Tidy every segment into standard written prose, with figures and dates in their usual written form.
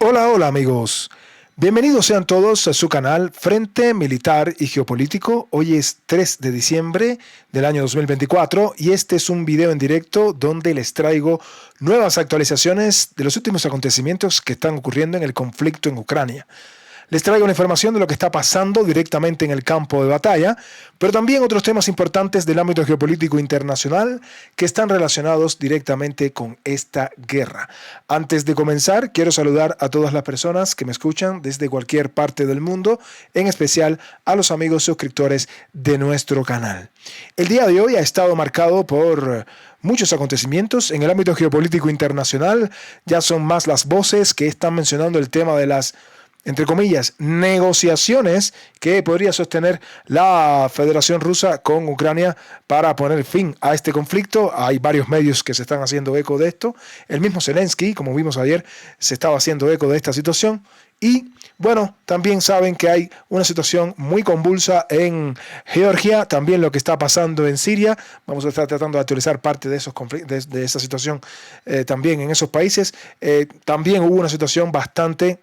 Hola, hola amigos. Bienvenidos sean todos a su canal Frente Militar y Geopolítico. Hoy es 3 de diciembre del año 2024 y este es un video en directo donde les traigo nuevas actualizaciones de los últimos acontecimientos que están ocurriendo en el conflicto en Ucrania. Les traigo la información de lo que está pasando directamente en el campo de batalla, pero también otros temas importantes del ámbito geopolítico internacional que están relacionados directamente con esta guerra. Antes de comenzar, quiero saludar a todas las personas que me escuchan desde cualquier parte del mundo, en especial a los amigos suscriptores de nuestro canal. El día de hoy ha estado marcado por muchos acontecimientos en el ámbito geopolítico internacional. Ya son más las voces que están mencionando el tema de las, entre comillas, negociaciones que podría sostener la Federación Rusa con Ucrania para poner fin a este conflicto. Hay varios medios que se están haciendo eco de esto. El mismo Zelensky, como vimos ayer, se estaba haciendo eco de esta situación. Y bueno, también saben que hay una situación muy convulsa en Georgia, también lo que está pasando en Siria. Vamos a estar tratando de actualizar parte de esos conflictos, de esa situación también en esos países. También hubo una situación bastante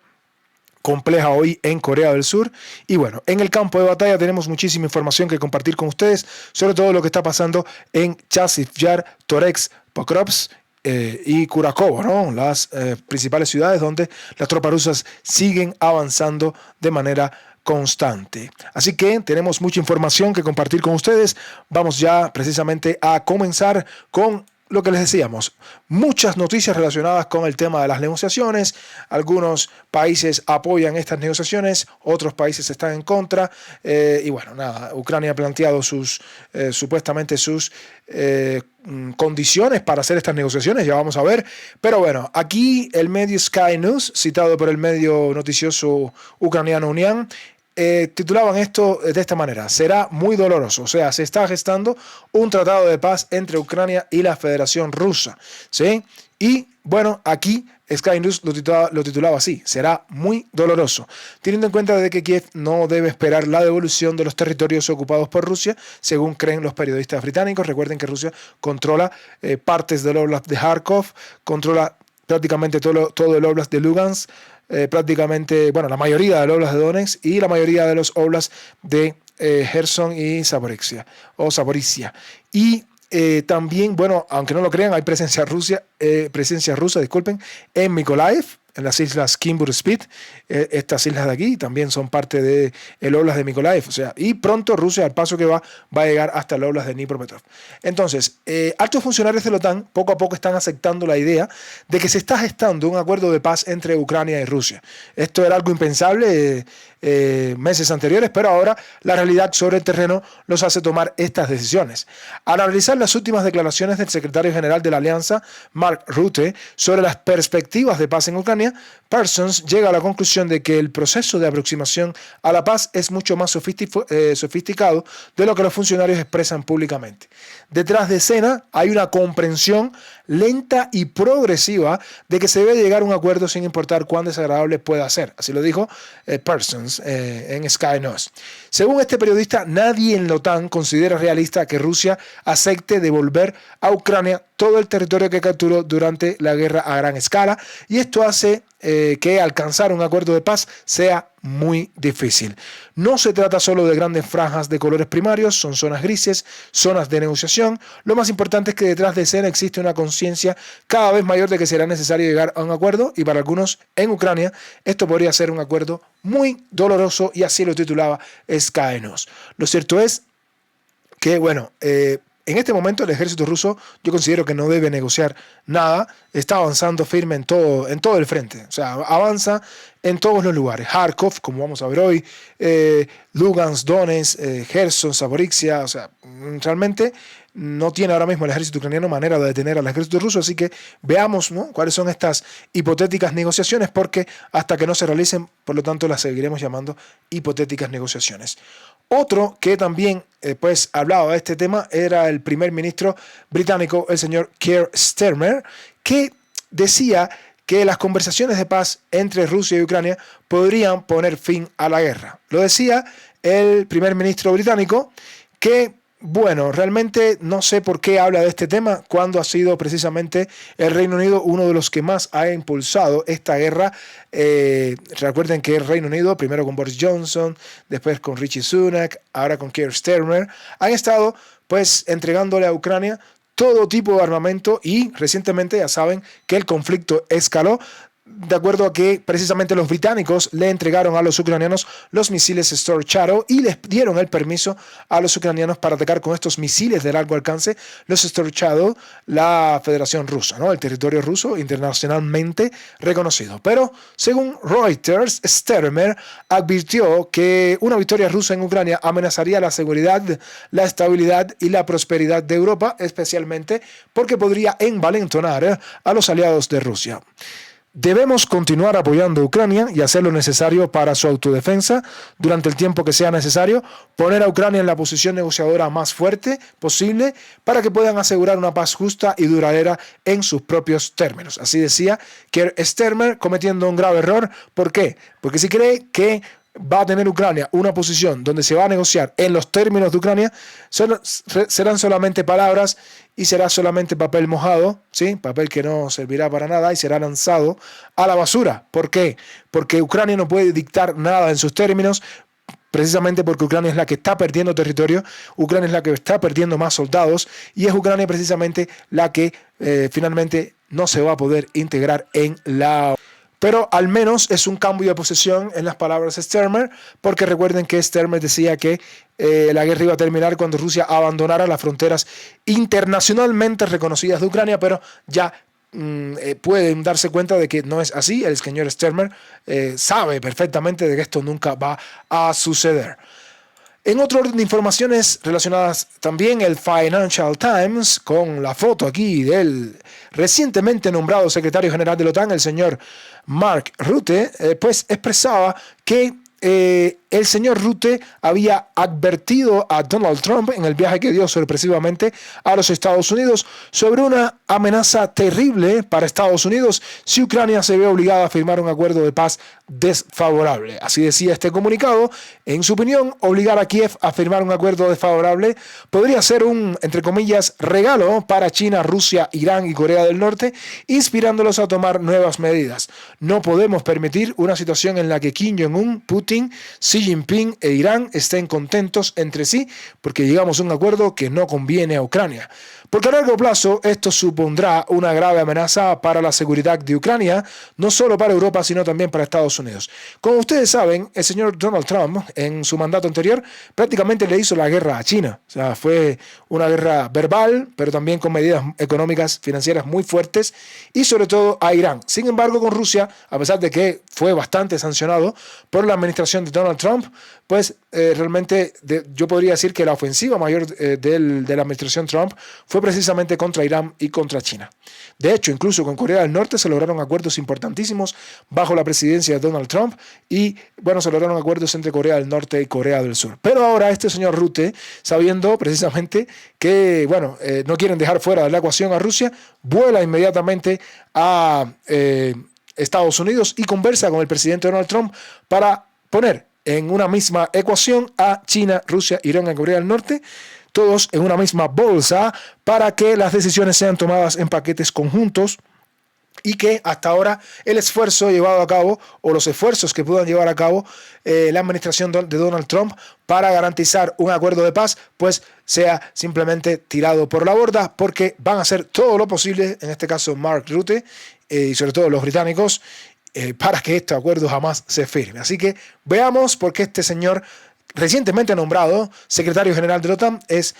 compleja hoy en Corea del Sur. Y bueno, en el campo de batalla tenemos muchísima información que compartir con ustedes, sobre todo lo que está pasando en Chasiv Yar, Toretsk, Pokrovsk y Kurakovo, ¿no? Las principales ciudades donde las tropas rusas siguen avanzando de manera constante. Así que tenemos mucha información que compartir con ustedes. Vamos ya precisamente a comenzar con lo que les decíamos, muchas noticias relacionadas con el tema de las negociaciones. Algunos países apoyan estas negociaciones, otros países están en contra. Y bueno, nada, Ucrania ha planteado supuestamente sus condiciones para hacer estas negociaciones, ya vamos a ver. Pero bueno, aquí el medio Sky News, citado por el medio noticioso ucraniano Unian, titulaban esto de esta manera: será muy doloroso. O sea, se está gestando un tratado de paz entre Ucrania y la Federación Rusa, ¿sí? Y bueno, aquí Sky News lo titulaba así: será muy doloroso, teniendo en cuenta de que Kiev no debe esperar la devolución de los territorios ocupados por Rusia, según creen los periodistas británicos. Recuerden que Rusia controla partes del Oblast de Kharkov, controla prácticamente todo el Oblast de Lugansk, prácticamente, bueno, la mayoría del Oblast de Donetsk y la mayoría de los Oblasts de Gerson y Zaporizhia. Y también, bueno, aunque no lo crean, hay presencia rusa, disculpen, en Mykolaiv, en las islas Kimber Spit. Estas islas de aquí también son parte del Oblast de Mykolaiv. O sea, y pronto Rusia, al paso que va a llegar hasta el Oblast de Dnipropetrovsk. Entonces, altos funcionarios de la OTAN poco a poco están aceptando la idea de que se está gestando un acuerdo de paz entre Ucrania y Rusia. Esto era algo impensable meses anteriores, pero ahora la realidad sobre el terreno los hace tomar estas decisiones. Al analizar las últimas declaraciones del secretario general de la Alianza, Mark Rutte, sobre las perspectivas de paz en Ucrania, Parsons llega a la conclusión de que el proceso de aproximación a la paz es mucho más sofisticado de lo que los funcionarios expresan públicamente. Detrás de escena hay una comprensión lenta y progresiva de que se debe llegar a un acuerdo sin importar cuán desagradable pueda ser. Así lo dijo Parsons en Sky News. Según este periodista, nadie en la OTAN considera realista que Rusia acepte devolver a Ucrania todo el territorio que capturó durante la guerra a gran escala, y esto hace que alcanzar un acuerdo de paz sea muy difícil. No se trata solo de grandes franjas de colores primarios, son zonas grises, zonas de negociación. Lo más importante es que detrás de escena existe una conciencia cada vez mayor de que será necesario llegar a un acuerdo, y para algunos en Ucrania esto podría ser un acuerdo muy doloroso, y así lo titulaba Sky News. Lo cierto es que, bueno, en este momento el ejército ruso, yo considero que no debe negociar nada. Está avanzando firme en todo el frente. O sea, avanza en todos los lugares. Kharkov, como vamos a ver hoy, Lugansk, Donetsk, Gerson, Zaporizhia. O sea, realmente no tiene ahora mismo el ejército ucraniano manera de detener al ejército ruso. Así que veamos, ¿no?, cuáles son estas hipotéticas negociaciones, porque hasta que no se realicen, por lo tanto, las seguiremos llamando hipotéticas negociaciones. Otro que también hablaba de este tema era el primer ministro británico, el señor Keir Starmer, que decía que las conversaciones de paz entre Rusia y Ucrania podrían poner fin a la guerra. Lo decía el primer ministro británico, que Bueno, realmente no sé por qué habla de este tema cuando ha sido precisamente el Reino Unido uno de los que más ha impulsado esta guerra. Recuerden que el Reino Unido, primero con Boris Johnson, después con Rishi Sunak, ahora con Keir Starmer, han estado pues entregándole a Ucrania todo tipo de armamento y recientemente ya saben que el conflicto escaló de acuerdo a que precisamente los británicos le entregaron a los ucranianos los misiles Storm Shadow y les dieron el permiso a los ucranianos para atacar con estos misiles de largo alcance los Storm Shadow la Federación Rusa, ¿no? El territorio ruso internacionalmente reconocido. Pero según Reuters, Starmer advirtió que una victoria rusa en Ucrania amenazaría la seguridad, la estabilidad y la prosperidad de Europa, especialmente porque podría envalentonar a los aliados de Rusia. Debemos continuar apoyando a Ucrania y hacer lo necesario para su autodefensa durante el tiempo que sea necesario, poner a Ucrania en la posición negociadora más fuerte posible para que puedan asegurar una paz justa y duradera en sus propios términos. Así decía Keir Starmer, cometiendo un grave error. ¿Por qué? Porque si cree que va a tener Ucrania una posición donde se va a negociar en los términos de Ucrania, serán solamente palabras y será solamente papel mojado, ¿sí? Papel que no servirá para nada y será lanzado a la basura. ¿Por qué? Porque Ucrania no puede dictar nada en sus términos, precisamente porque Ucrania es la que está perdiendo territorio, Ucrania es la que está perdiendo más soldados y es Ucrania precisamente la que finalmente no se va a poder integrar en la... Pero al menos es un cambio de posición en las palabras de Starmer, porque recuerden que Starmer decía que la guerra iba a terminar cuando Rusia abandonara las fronteras internacionalmente reconocidas de Ucrania, pero ya pueden darse cuenta de que no es así. El señor Starmer sabe perfectamente de que esto nunca va a suceder. En otro orden de informaciones relacionadas también, el Financial Times, con la foto aquí del recientemente nombrado secretario general de la OTAN, el señor Mark Rutte, pues expresaba que el señor Rutte había advertido a Donald Trump en el viaje que dio sorpresivamente a los Estados Unidos sobre una amenaza terrible para Estados Unidos si Ucrania se ve obligada a firmar un acuerdo de paz desfavorable. Así decía este comunicado. En su opinión, obligar a Kiev a firmar un acuerdo desfavorable podría ser un, entre comillas, regalo para China, Rusia, Irán y Corea del Norte, inspirándolos a tomar nuevas medidas. No podemos permitir una situación en la que Kim Jong-un, Putin, Xi Jinping e Irán estén contentos entre sí porque llegamos a un acuerdo que no conviene a Ucrania. Porque a largo plazo esto supondrá una grave amenaza para la seguridad de Ucrania, no solo para Europa, sino también para Estados Unidos. Como ustedes saben, el señor Donald Trump, en su mandato anterior, prácticamente le hizo la guerra a China. O sea, fue una guerra verbal, pero también con medidas económicas, financieras muy fuertes, y sobre todo a Irán. Sin embargo, con Rusia, a pesar de que fue bastante sancionado por la administración de Donald Trump, pues realmente yo podría decir que la ofensiva mayor de la administración Trump fue precisamente contra Irán y contra China. De hecho, incluso con Corea del Norte se lograron acuerdos importantísimos bajo la presidencia de Donald Trump y, bueno, se lograron acuerdos entre Corea del Norte y Corea del Sur. Pero ahora este señor Rutte, sabiendo precisamente que, bueno, no quieren dejar fuera de la ecuación a Rusia, vuela inmediatamente a Estados Unidos y conversa con el presidente Donald Trump para poner en una misma ecuación a China, Rusia, Irán y Corea del Norte, todos en una misma bolsa para que las decisiones sean tomadas en paquetes conjuntos y que hasta ahora el esfuerzo llevado a cabo o los esfuerzos que puedan llevar a cabo la administración de Donald Trump para garantizar un acuerdo de paz pues sea simplemente tirado por la borda porque van a hacer todo lo posible, en este caso Mark Rutte y sobre todo los británicos, para que este acuerdo jamás se firme. Así que veamos por qué este señor recientemente nombrado secretario general de la OTAN es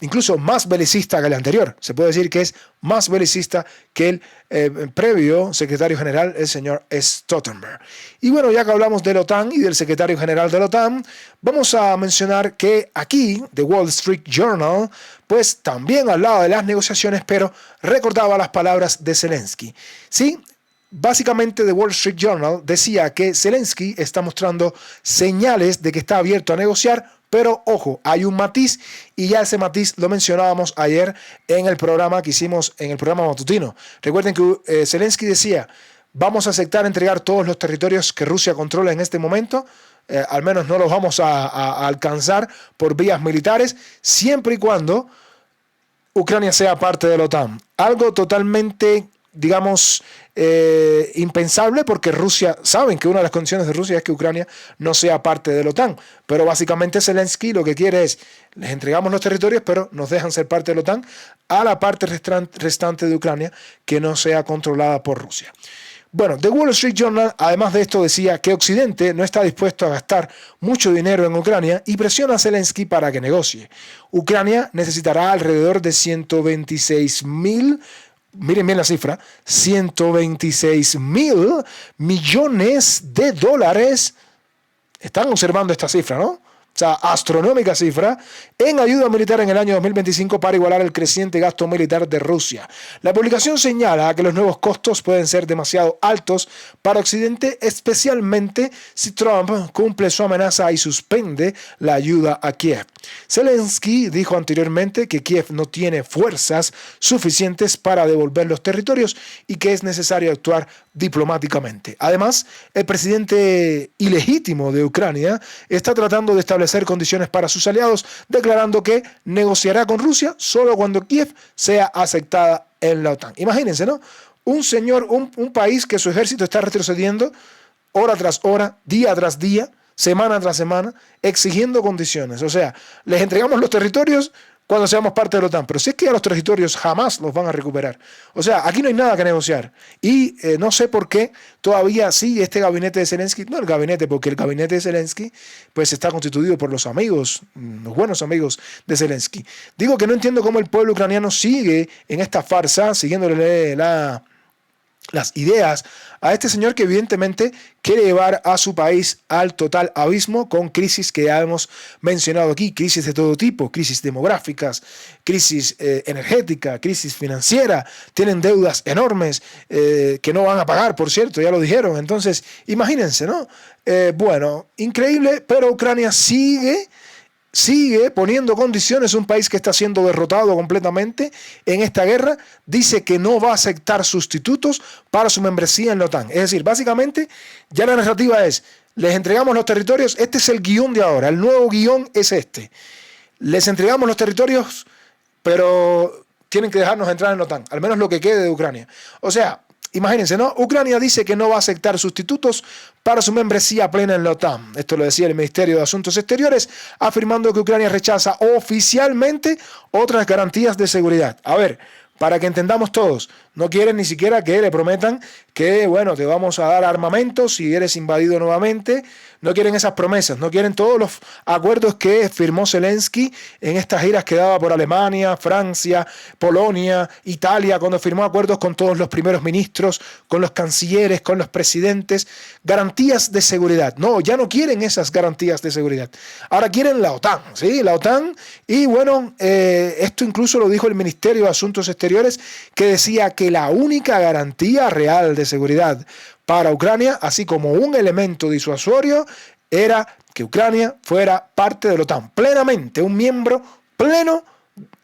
incluso más belicista que el anterior. Se puede decir que es más belicista que el previo secretario general, el señor Stoltenberg. Y bueno, ya que hablamos de la OTAN y del secretario general de la OTAN, vamos a mencionar que aquí, The Wall Street Journal, pues también hablaba de las negociaciones, pero recordaba las palabras de Zelensky. Sí, básicamente, The Wall Street Journal decía que Zelensky está mostrando señales de que está abierto a negociar, pero ojo, hay un matiz y ya ese matiz lo mencionábamos ayer en el programa que hicimos, en el programa matutino. Recuerden que Zelensky decía, vamos a aceptar entregar todos los territorios que Rusia controla en este momento, al menos no los vamos a alcanzar por vías militares, siempre y cuando Ucrania sea parte de la OTAN. Algo totalmente, digamos, impensable, porque Rusia, saben que una de las condiciones de Rusia es que Ucrania no sea parte de la OTAN, pero básicamente Zelensky lo que quiere es, les entregamos los territorios, pero nos dejan ser parte de la OTAN a la parte restante de Ucrania que no sea controlada por Rusia. Bueno, The Wall Street Journal, además de esto, decía que Occidente no está dispuesto a gastar mucho dinero en Ucrania y presiona a Zelensky para que negocie. Ucrania necesitará alrededor de 126.000, miren bien la cifra, 126.000 millones de dólares. Están observando esta cifra, ¿no? O sea, astronómica cifra, en ayuda militar en el año 2025 para igualar el creciente gasto militar de Rusia. La publicación señala que los nuevos costos pueden ser demasiado altos para Occidente, especialmente si Trump cumple su amenaza y suspende la ayuda a Kiev. Zelensky dijo anteriormente que Kiev no tiene fuerzas suficientes para devolver los territorios y que es necesario actuar diplomáticamente. Además, el presidente ilegítimo de Ucrania está tratando de establecer condiciones para sus aliados, declarando que negociará con Rusia solo cuando Kiev sea aceptada en la OTAN. Imagínense, ¿no? Un señor, un país que su ejército está retrocediendo hora tras hora, día tras día, semana tras semana, exigiendo condiciones. O sea, les entregamos los territorios cuando seamos parte de la OTAN, pero si es que ya los territorios jamás los van a recuperar. O sea, aquí no hay nada que negociar. Y no sé por qué todavía sí este gabinete de Zelensky, no el gabinete, porque el gabinete de Zelensky pues está constituido por los amigos, los buenos amigos de Zelensky. Digo que no entiendo cómo el pueblo ucraniano sigue en esta farsa, siguiéndole las ideas a este señor que evidentemente quiere llevar a su país al total abismo con crisis que ya hemos mencionado aquí, crisis de todo tipo, crisis demográficas, crisis energética, crisis financiera, tienen deudas enormes que no van a pagar, por cierto, ya lo dijeron. Entonces, imagínense, ¿no? Bueno, increíble, pero Ucrania sigue poniendo condiciones. Un país que está siendo derrotado completamente en esta guerra dice que no va a aceptar sustitutos para su membresía en la OTAN. Es decir, básicamente ya la narrativa es, les entregamos los territorios, este es el guión de ahora, el nuevo guión es este. Les entregamos los territorios, pero tienen que dejarnos entrar en la OTAN, al menos lo que quede de Ucrania. O sea, imagínense, ¿no? Ucrania dice que no va a aceptar sustitutos para su membresía plena en la OTAN. Esto lo decía el Ministerio de Asuntos Exteriores, afirmando que Ucrania rechaza oficialmente otras garantías de seguridad. A ver, para que entendamos todos, no quieren ni siquiera que le prometan que, bueno, te vamos a dar armamento si eres invadido nuevamente. No quieren esas promesas, no quieren todos los acuerdos que firmó Zelensky en estas giras que daba por Alemania, Francia, Polonia, Italia, cuando firmó acuerdos con todos los primeros ministros, con los cancilleres, con los presidentes. Garantías de seguridad. No, ya no quieren esas garantías de seguridad. Ahora quieren la OTAN, ¿sí? La OTAN. Y bueno, esto incluso lo dijo el Ministerio de Asuntos Exteriores, que decía que la única garantía real de seguridad para Ucrania, así como un elemento disuasorio, era que Ucrania fuera parte de la OTAN, plenamente, un miembro pleno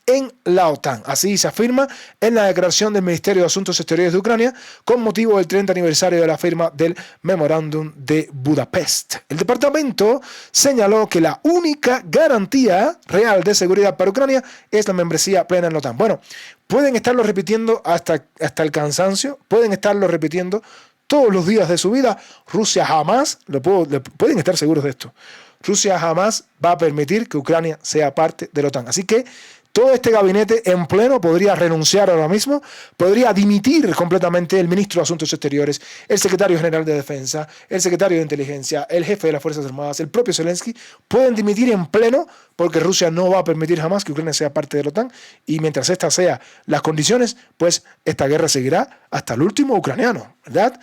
en la OTAN. Así se afirma en la declaración del Ministerio de Asuntos Exteriores de Ucrania con motivo del 30 aniversario de la firma del Memorándum de Budapest. El departamento señaló que la única garantía real de seguridad para Ucrania es la membresía plena en la OTAN. Bueno, pueden estarlo repitiendo hasta el cansancio, pueden estarlo repitiendo todos los días de su vida. Rusia jamás, pueden estar seguros de esto, Rusia jamás va a permitir que Ucrania sea parte de la OTAN. Así que todo este gabinete en pleno podría renunciar ahora mismo, podría dimitir completamente el ministro de Asuntos Exteriores, el secretario general de Defensa, el secretario de Inteligencia, el jefe de las Fuerzas Armadas, el propio Zelensky, pueden dimitir en pleno porque Rusia no va a permitir jamás que Ucrania sea parte de la OTAN, y mientras estas sean las condiciones, pues esta guerra seguirá hasta el último ucraniano, ¿verdad?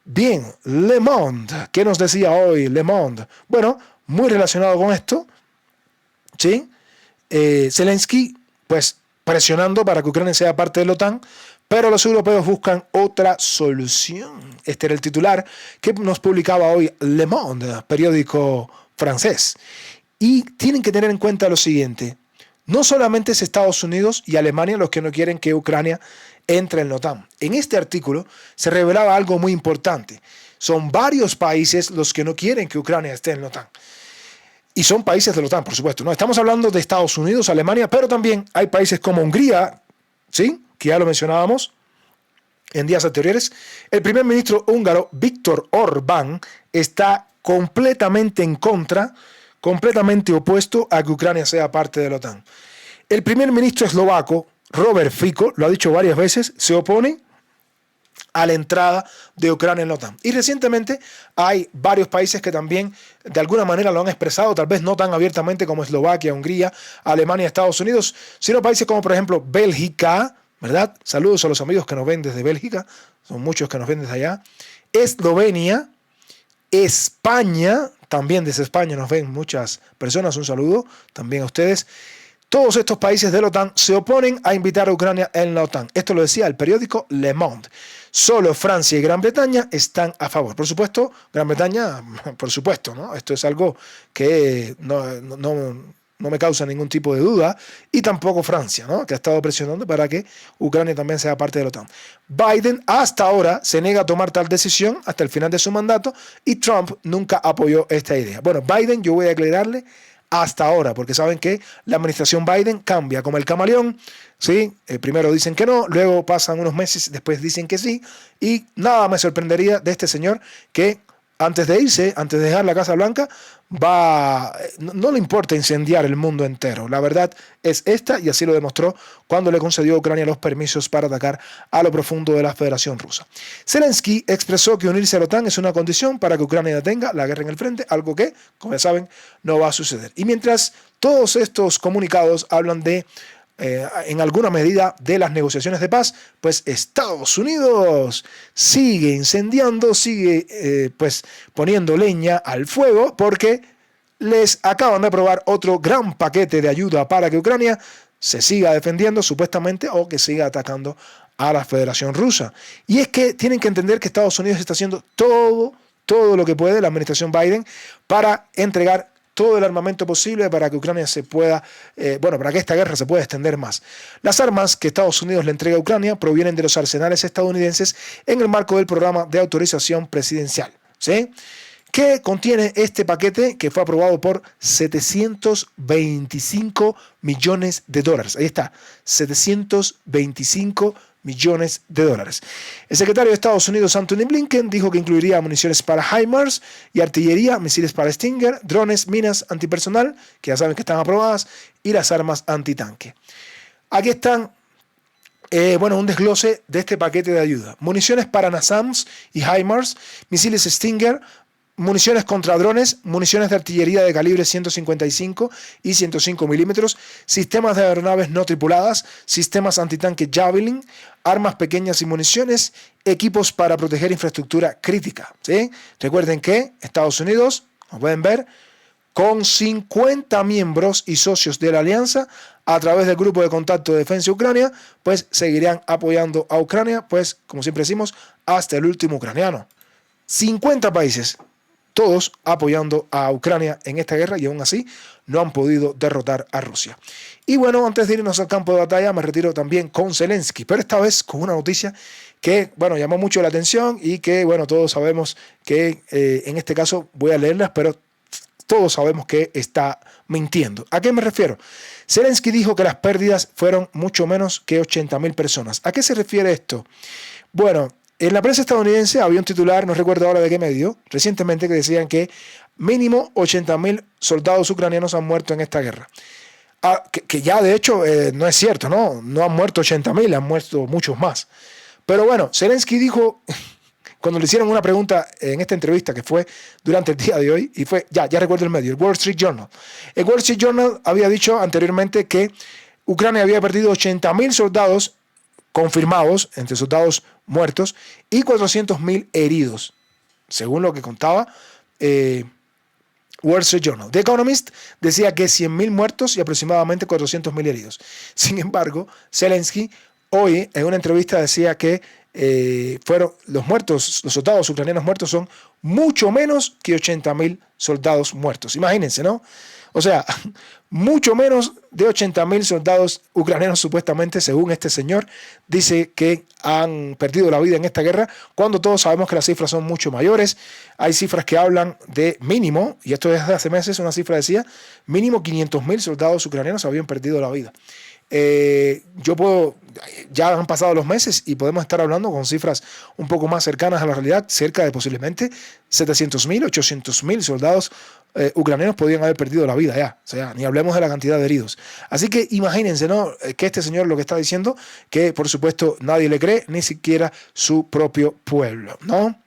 Bien, Le Monde, ¿qué nos decía hoy Le Monde? Bueno, muy relacionado con esto, ¿sí? Zelensky, pues presionando para que Ucrania sea parte de la OTAN, pero los europeos buscan otra solución. Este era el titular que nos publicaba hoy Le Monde, periódico francés. Y tienen que tener en cuenta lo siguiente: no solamente es Estados Unidos y Alemania los que no quieren que Ucrania entre en la OTAN. En este artículo se revelaba algo muy importante. Son varios países los que no quieren que Ucrania esté en la OTAN. Y son países de la OTAN, por supuesto. No estamos hablando de Estados Unidos, Alemania, pero también hay países como Hungría, ¿sí?, que ya lo mencionábamos en días anteriores. El primer ministro húngaro, Viktor Orbán, está completamente en contra, completamente opuesto a que Ucrania sea parte de la OTAN. El primer ministro eslovaco, Robert Fico, lo ha dicho varias veces, se opone a la entrada de Ucrania en la OTAN. Y recientemente hay varios países que también de alguna manera lo han expresado, tal vez no tan abiertamente como Eslovaquia, Hungría, Alemania, Estados Unidos, sino países como por ejemplo Bélgica, ¿verdad? Saludos a los amigos que nos ven desde Bélgica, son muchos que nos ven desde allá. Eslovenia, España, también desde España nos ven muchas personas, un saludo también a ustedes. Todos estos países de la OTAN se oponen a invitar a Ucrania en la OTAN. Esto lo decía el periódico Le Monde. Solo Francia y Gran Bretaña están a favor. Por supuesto, Gran Bretaña, por supuesto, ¿no? Esto es algo que no me causa ningún tipo de duda. Y tampoco Francia, ¿no?, que ha estado presionando para que Ucrania también sea parte de la OTAN. Biden hasta ahora se niega a tomar tal decisión hasta el final de su mandato y Trump nunca apoyó esta idea. Bueno, Biden, yo voy a aclararle hasta ahora, porque saben que la administración Biden cambia como el camaleón, ¿sí? Primero dicen que no, luego pasan unos meses, después dicen que sí, y nada me sorprendería de este señor que antes de irse, antes de dejar la Casa Blanca, no le importa incendiar el mundo entero. La verdad es esta, y así lo demostró cuando le concedió a Ucrania los permisos para atacar a lo profundo de la Federación Rusa. Zelensky expresó que unirse a la OTAN es una condición para que Ucrania detenga la guerra en el frente, algo que, como ya saben, no va a suceder. Y mientras todos estos comunicados hablan de en alguna medida de las negociaciones de paz, pues Estados Unidos sigue incendiando, sigue pues poniendo leña al fuego, porque les acaban de aprobar otro gran paquete de ayuda para que Ucrania se siga defendiendo supuestamente o que siga atacando a la Federación Rusa. Y es que tienen que entender que Estados Unidos está haciendo todo lo que puede, la administración Biden, para entregar todo el armamento posible para que Ucrania se pueda, para que esta guerra se pueda extender más. Las armas que Estados Unidos le entrega a Ucrania provienen de los arsenales estadounidenses en el marco del programa de autorización presidencial, ¿sí?, que contiene este paquete que fue aprobado por 725 millones de dólares. Ahí está, 725 millones de dólares. El secretario de Estados Unidos, Anthony Blinken, dijo que incluiría municiones para HIMARS y artillería, misiles para Stinger, drones, minas antipersonal, que ya saben que están aprobadas, y las armas antitanque. Aquí están, un desglose de este paquete de ayuda. Municiones para NASAMS y HIMARS, misiles Stinger, municiones contra drones, municiones de artillería de calibre 155 y 105 milímetros, sistemas de aeronaves no tripuladas, sistemas antitanque Javelin, armas pequeñas y municiones, equipos para proteger infraestructura crítica, ¿sí? Recuerden que Estados Unidos, como pueden ver, con 50 miembros y socios de la alianza, a través del Grupo de Contacto de Defensa Ucrania, pues seguirán apoyando a Ucrania, pues como siempre decimos, hasta el último ucraniano. 50 países, todos apoyando a Ucrania en esta guerra, y aún así no han podido derrotar a Rusia. Y bueno, antes de irnos al campo de batalla, me retiro también con Zelensky, pero esta vez con una noticia que, llamó mucho la atención y que, todos sabemos que en este caso voy a leerlas, pero todos sabemos que está mintiendo. ¿A qué me refiero? Zelensky dijo que las pérdidas fueron mucho menos que 80.000 personas. ¿A qué se refiere esto? Bueno, en la prensa estadounidense había un titular, no recuerdo ahora de qué medio, recientemente, que decían que mínimo 80.000 soldados ucranianos han muerto en esta guerra. Que ya de hecho no es cierto, ¿no? No han muerto 80.000, han muerto muchos más. Pero bueno, Zelensky dijo, cuando le hicieron una pregunta en esta entrevista que fue durante el día de hoy, y fue, ya recuerdo el medio, el Wall Street Journal. El Wall Street Journal había dicho anteriormente que Ucrania había perdido 80.000 soldados confirmados, entre soldados muertos, y 400.000 heridos, según lo que contaba Wall Street Journal. The Economist decía que 100.000 muertos y aproximadamente 400.000 heridos. Sin embargo, Zelensky hoy en una entrevista decía que los soldados ucranianos muertos son mucho menos que 80.000 soldados muertos. Imagínense, ¿no? O sea, mucho menos de 80.000 soldados ucranianos, supuestamente, según este señor, dice que han perdido la vida en esta guerra, cuando todos sabemos que las cifras son mucho mayores. Hay cifras que hablan de mínimo, y esto desde hace meses una cifra decía, mínimo 500.000 soldados ucranianos habían perdido la vida. Ya han pasado los meses y podemos estar hablando con cifras un poco más cercanas a la realidad, cerca de posiblemente 700.000, 800.000 soldados ucranianos podrían haber perdido la vida ya, o sea, ni hablemos de la cantidad de heridos. Así que imagínense, ¿no?, que este señor lo que está diciendo, que por supuesto nadie le cree, ni siquiera su propio pueblo, ¿no?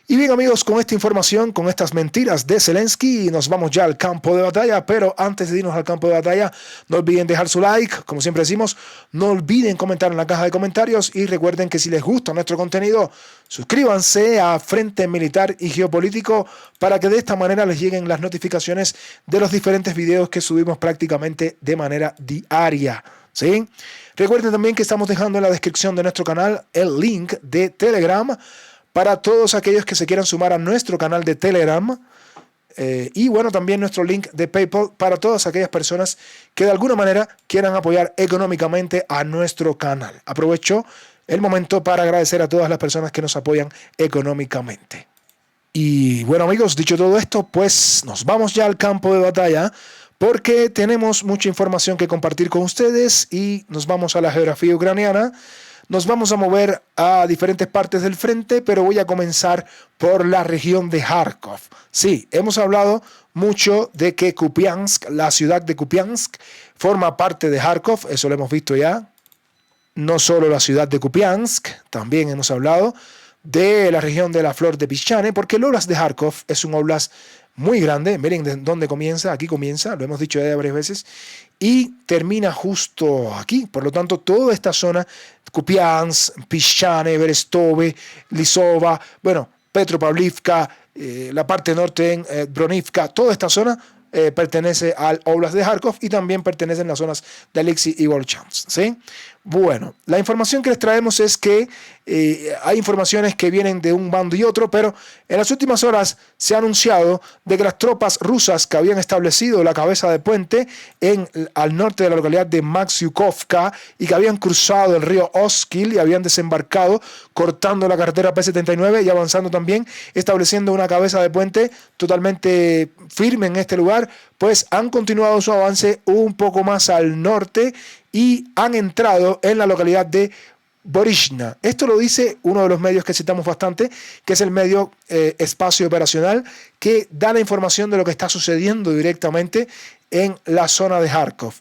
Y bien, amigos, con esta información, con estas mentiras de Zelensky, nos vamos ya al campo de batalla. Pero antes de irnos al campo de batalla, no olviden dejar su like, como siempre decimos, no olviden comentar en la caja de comentarios y recuerden que si les gusta nuestro contenido, suscríbanse a Frente Militar y Geopolítico para que de esta manera les lleguen las notificaciones de los diferentes videos que subimos prácticamente de manera diaria, ¿sí? Recuerden también que estamos dejando en la descripción de nuestro canal el link de Telegram para todos aquellos que se quieran sumar a nuestro canal de Telegram. Y bueno, también nuestro link de PayPal para todas aquellas personas que de alguna manera quieran apoyar económicamente a nuestro canal. Aprovecho el momento para agradecer a todas las personas que nos apoyan económicamente. Y bueno, amigos, dicho todo esto, pues nos vamos ya al campo de batalla porque tenemos mucha información que compartir con ustedes y nos vamos a la geografía ucraniana. Nos vamos a mover a diferentes partes del frente, pero voy a comenzar por la región de Kharkov. Sí, hemos hablado mucho de que Kupiansk, la ciudad de Kupiansk, forma parte de Kharkov, eso lo hemos visto ya. No solo la ciudad de Kupiansk, también hemos hablado de la región de la Flor de Pischane, porque el Oblast de Kharkov es un Oblast muy grande. Miren de dónde comienza, aquí comienza, lo hemos dicho ya varias veces, y termina justo aquí. Por lo tanto, toda esta zona, Kupiansk, Pischane, Berestove, Lisova, bueno, Petropavlivka, la parte norte en Bronivka, toda esta zona pertenece al Oblast de Kharkov y también pertenecen las zonas de Alexei y Volchansk, ¿sí? Bueno, la información que les traemos es que hay informaciones que vienen de un bando y otro, pero en las últimas horas se ha anunciado de que las tropas rusas que habían establecido la cabeza de puente al norte de la localidad de Maksyukovka y que habían cruzado el río Oskil y habían desembarcado cortando la carretera P-79 y avanzando también, estableciendo una cabeza de puente totalmente firme en este lugar, pues han continuado su avance un poco más al norte y han entrado en la localidad de Borishna. Esto lo dice uno de los medios que citamos bastante, que es el medio Espacio Operacional, que da la información de lo que está sucediendo directamente en la zona de Kharkov.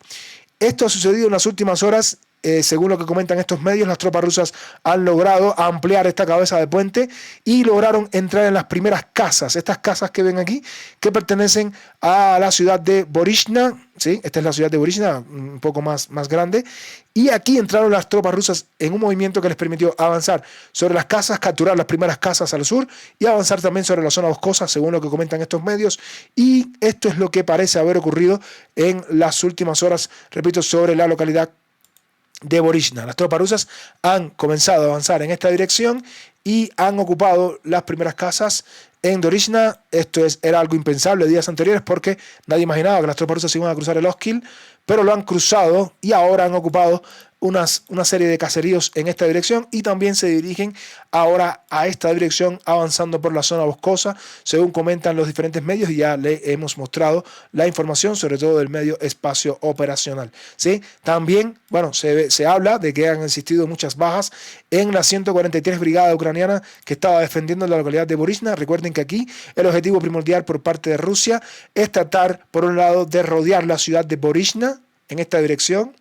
Esto ha sucedido en las últimas horas. Según lo que comentan estos medios, las tropas rusas han logrado ampliar esta cabeza de puente y lograron entrar en las primeras casas, estas casas que ven aquí, que pertenecen a la ciudad de Borishna, ¿sí? Esta es la ciudad de Borishna, un poco más grande, y aquí entraron las tropas rusas en un movimiento que les permitió avanzar sobre las casas, capturar las primeras casas al sur y avanzar también sobre la zona boscosa, según lo que comentan estos medios, y esto es lo que parece haber ocurrido en las últimas horas, repito, sobre la localidad de Borishna. Las tropas rusas han comenzado a avanzar en esta dirección y han ocupado las primeras casas en Dorishna. Esto era algo impensable días anteriores porque nadie imaginaba que las tropas rusas iban a cruzar el Oskil, pero lo han cruzado y ahora han ocupado una serie de caseríos en esta dirección y también se dirigen ahora a esta dirección avanzando por la zona boscosa, según comentan los diferentes medios, y ya le hemos mostrado la información, sobre todo del medio Espacio Operacional, ¿sí? También, bueno, se habla de que han existido muchas bajas en la 143 Brigada Ucraniana que estaba defendiendo la localidad de Borishna. Recuerden que aquí el objetivo primordial por parte de Rusia es tratar, por un lado, de rodear la ciudad de Borishna en esta dirección,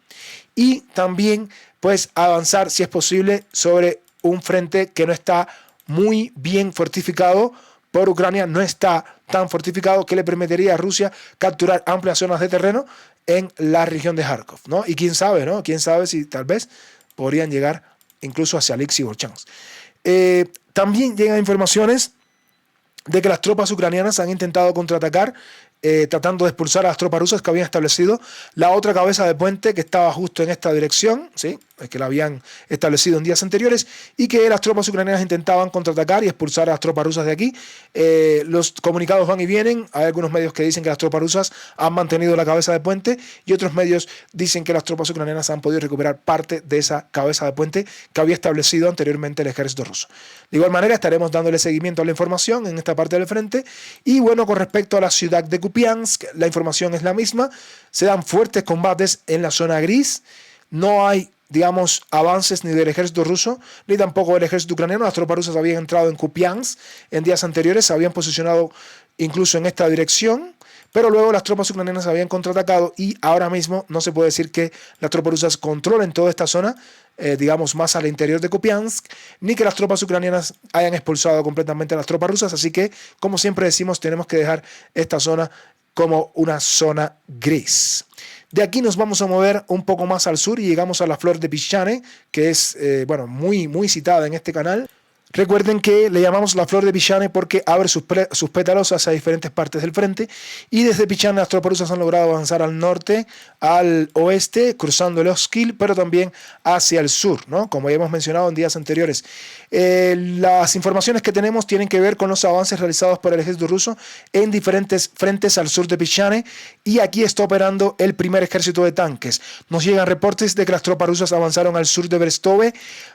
y también pues avanzar, si es posible, sobre un frente que no está muy bien fortificado por Ucrania, no está tan fortificado, que le permitiría a Rusia capturar amplias zonas de terreno en la región de Kharkov, ¿no? Y quién sabe, ¿no? Quién sabe si tal vez podrían llegar incluso hacia Alexei y Volchansk. También llegan informaciones de que las tropas ucranianas han intentado contraatacar, tratando de expulsar a las tropas rusas que habían establecido la otra cabeza de puente que estaba justo en esta dirección, ¿sí? que la habían establecido en días anteriores, y que las tropas ucranianas intentaban contraatacar y expulsar a las tropas rusas de aquí. Los comunicados van y vienen. Hay algunos medios que dicen que las tropas rusas han mantenido la cabeza de puente y otros medios dicen que las tropas ucranianas han podido recuperar parte de esa cabeza de puente que había establecido anteriormente el ejército ruso. De igual manera, estaremos dándole seguimiento a la información en esta parte del frente. Y bueno, con respecto a la ciudad de Kupiansk, la información es la misma. Se dan fuertes combates en la zona gris. No hay, digamos, avances ni del ejército ruso, ni tampoco del ejército ucraniano. Las tropas rusas habían entrado en Kupiansk en días anteriores, se habían posicionado incluso en esta dirección, pero luego las tropas ucranianas habían contraatacado y ahora mismo no se puede decir que las tropas rusas controlen toda esta zona, digamos, más al interior de Kupiansk, ni que las tropas ucranianas hayan expulsado completamente a las tropas rusas. Así que, como siempre decimos, tenemos que dejar esta zona como una zona gris. De aquí nos vamos a mover un poco más al sur y llegamos a la flor de Pichane, que es bueno, muy citada en este canal. Recuerden que le llamamos la flor de Pichane porque abre sus pétalos hacia diferentes partes del frente, y desde Pichane las tropas rusas han logrado avanzar al norte, al oeste, cruzando el Oskil, pero también hacia el sur, ¿no? Como ya hemos mencionado en días anteriores. Las informaciones que tenemos tienen que ver con los avances realizados por el ejército ruso en diferentes frentes al sur de Pichane, y aquí está operando el primer ejército de tanques. Nos llegan reportes de que las tropas rusas avanzaron al sur de Berestove.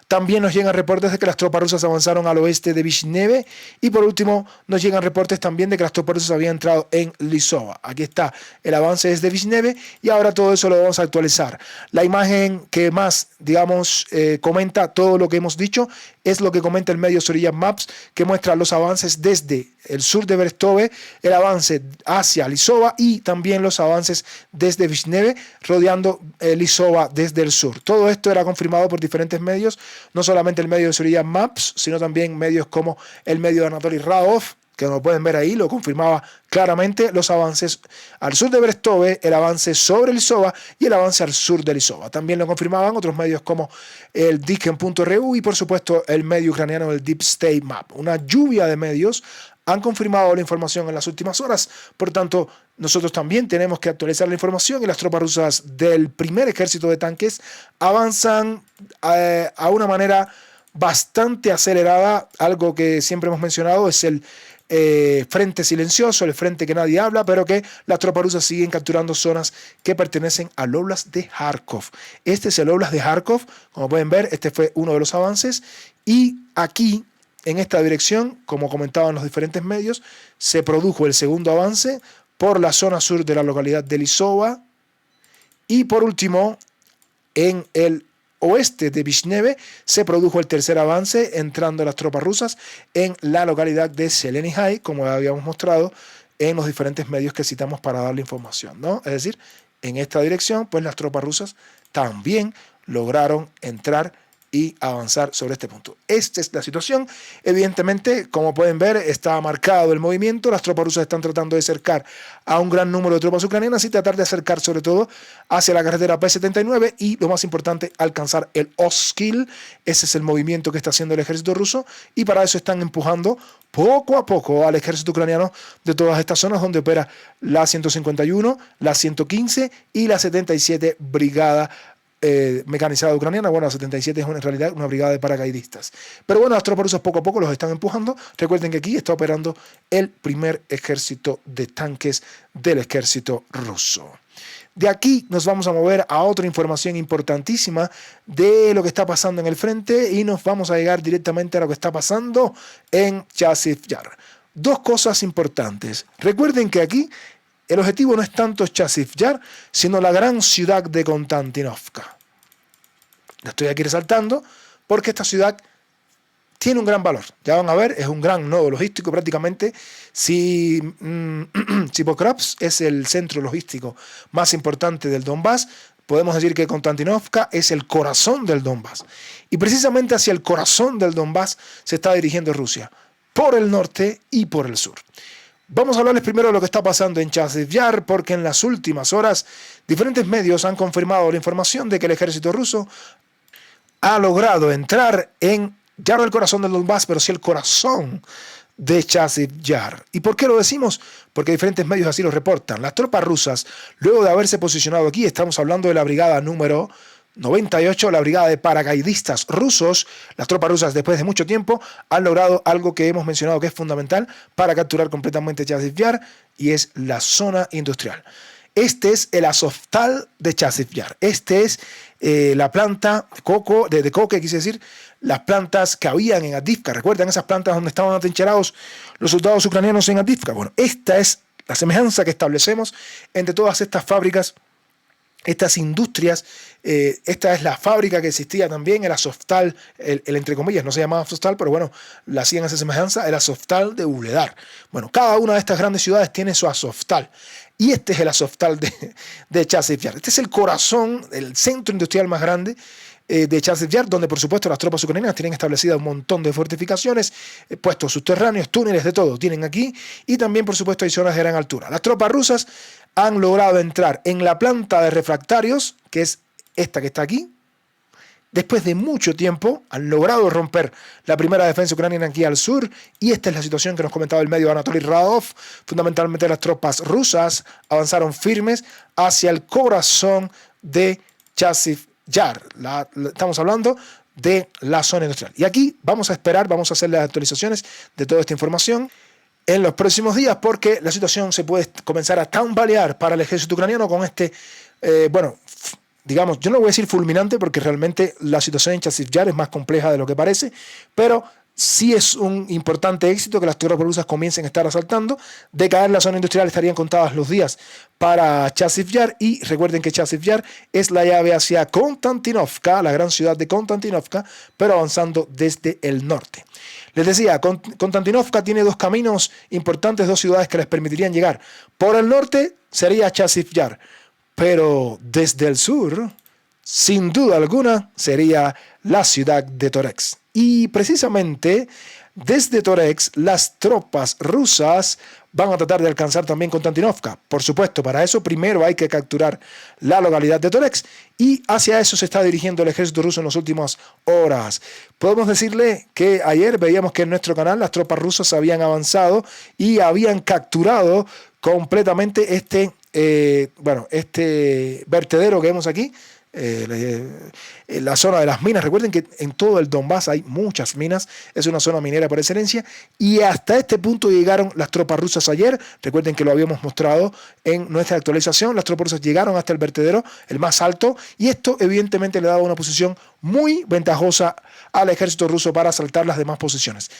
También nos llegan reportes de que las tropas rusas avanzaron al oeste de Vishneve. Y por último, nos llegan reportes también de que las tropas rusas habían entrado en Lisova. Aquí está el avance desde Vishneve y ahora todo eso lo vamos a actualizar. La imagen que más, digamos, comenta todo lo que hemos dicho es lo que comenta el medio Zorilla Maps, que muestra los avances desde el sur de Berestove, el avance hacia Lisova y también los avances desde Vishneve, rodeando Lisova desde el sur. Todo esto era confirmado por diferentes medios, no solamente el medio de Zorilla Maps, sino también medios como el medio de Anatoly Radov, que como pueden ver ahí, lo confirmaba claramente, los avances al sur de Berestove, el avance sobre Lisova y el avance al sur de Lisova. También lo confirmaban otros medios como el Diken.ru y por supuesto el medio ucraniano, el Deep State Map. Una lluvia de medios han confirmado la información en las últimas horas. Por tanto, nosotros también tenemos que actualizar la información, y las tropas rusas del primer ejército de tanques avanzan a una manera bastante acelerada. Algo que siempre hemos mencionado es el frente silencioso, el frente que nadie habla, pero que las tropas rusas siguen capturando zonas que pertenecen al Oblast de Kharkov. Este es el Oblast de Kharkov, como pueden ver, este fue uno de los avances, y aquí en esta dirección, como comentaban los diferentes medios, se produjo el segundo avance por la zona sur de la localidad de Lisova, y por último en el oeste de Vishneve se produjo el tercer avance, entrando las tropas rusas en la localidad de Selenihai, como habíamos mostrado en los diferentes medios que citamos para dar la información, ¿no? Es decir, en esta dirección, pues las tropas rusas también lograron entrar y avanzar sobre este punto. Esta es la situación. Evidentemente, como pueden ver, está marcado el movimiento. Las tropas rusas están tratando de acercar a un gran número de tropas ucranianas y tratar de acercar sobre todo hacia la carretera P-79 y, lo más importante, alcanzar el Oskil. Ese es el movimiento que está haciendo el ejército ruso, y para eso están empujando poco a poco al ejército ucraniano de todas estas zonas donde opera la 151, la 115 y la 77 Brigada mecanizada ucraniana. Bueno, la 77 es en realidad una brigada de paracaidistas. Pero bueno, las tropas rusas poco a poco los están empujando. Recuerden que aquí está operando el primer ejército de tanques del ejército ruso. De aquí nos vamos a mover a otra información importantísima de lo que está pasando en el frente, y nos vamos a llegar directamente a lo que está pasando en Chasiv Yar. Dos cosas importantes. Recuerden que aquí el objetivo no es tanto Chasiv Yar, sino la gran ciudad de Konstantinovka. La estoy aquí resaltando porque esta ciudad tiene un gran valor. Ya van a ver, es un gran nodo logístico prácticamente. Si Pokrovsk es el centro logístico más importante del Donbass, podemos decir que Konstantinovka es el corazón del Donbass. Y precisamente hacia el corazón del Donbass se está dirigiendo Rusia, por el norte y por el sur. Vamos a hablarles primero de lo que está pasando en Chasiv Yar, porque en las últimas horas diferentes medios han confirmado la información de que el ejército ruso ha logrado entrar en, ya no el corazón del Donbass, pero sí el corazón de Chasiv Yar. ¿Y por qué lo decimos? Porque diferentes medios así lo reportan. Las tropas rusas, luego de haberse posicionado aquí, estamos hablando de la brigada número 98, la brigada de paracaidistas rusos, las tropas rusas después de mucho tiempo han logrado algo que hemos mencionado que es fundamental para capturar completamente Chasiv Yar, y es la zona industrial. Este es el Azovstal de Chasiv Yar. Este es la planta de coque, quise decir, las plantas que habían en Avdiivka. ¿Recuerdan esas plantas donde estaban atrincherados los soldados ucranianos en Avdiivka? Bueno, esta es la semejanza que establecemos entre todas estas fábricas, estas industrias. Esta es la fábrica que existía también, el Azovstal, el entre comillas, no se llamaba Azovstal, pero bueno, la hacían esa semejanza, el Azovstal de Vuhledar. Bueno, cada una de estas grandes ciudades tiene su Azovstal. Y este es el Azovstal de Chasiv Yar. Este es el corazón, el centro industrial más grande de Chasiv Yar, donde por supuesto las tropas ucranianas tienen establecidas un montón de fortificaciones, puestos subterráneos, túneles, de todo tienen aquí, y también por supuesto hay zonas de gran altura. Las tropas rusas han logrado entrar en la planta de refractarios, que es esta que está aquí. Después de mucho tiempo han logrado romper la primera defensa ucraniana aquí al sur, y esta es la situación que nos comentaba el medio Anatoly Radov. Fundamentalmente las tropas rusas avanzaron firmes hacia el corazón de Chasiv Yar. Estamos hablando de la zona industrial. Y aquí vamos a esperar, vamos a hacer las actualizaciones de toda esta información en los próximos días, porque la situación se puede comenzar a tambalear para el ejército ucraniano con este, digamos, yo no voy a decir fulminante, porque realmente la situación en Chasiv Yar es más compleja de lo que parece, pero sí es un importante éxito que las tropas rusas comiencen a estar asaltando. De caer la zona industrial estarían contados los días para Chasiv Yar, y recuerden que Chasiv Yar es la llave hacia Konstantinovka, la gran ciudad de Konstantinovka, pero avanzando desde el norte. Les decía, Konstantinovka tiene dos caminos importantes, dos ciudades que les permitirían llegar. Por el norte sería Chasiv Yar, pero desde el sur, sin duda alguna, sería la ciudad de Toretsk. Y precisamente desde Toretsk, las tropas rusas van a tratar de alcanzar también Konstantinovka. Por supuesto, para eso primero hay que capturar la localidad de Toretsk, y hacia eso se está dirigiendo el ejército ruso en las últimas horas. Podemos decirle que ayer veíamos que en nuestro canal las tropas rusas habían avanzado y habían capturado completamente este vertedero que vemos aquí, la zona de las minas. Recuerden que en todo el Donbass hay muchas minas, es una zona minera por excelencia, y hasta este punto llegaron las tropas rusas ayer. Recuerden que lo habíamos mostrado en nuestra actualización. Las tropas rusas llegaron hasta el vertedero, el más alto, y esto evidentemente le daba una posición muy ventajosa al ejército ruso para asaltar las demás posiciones.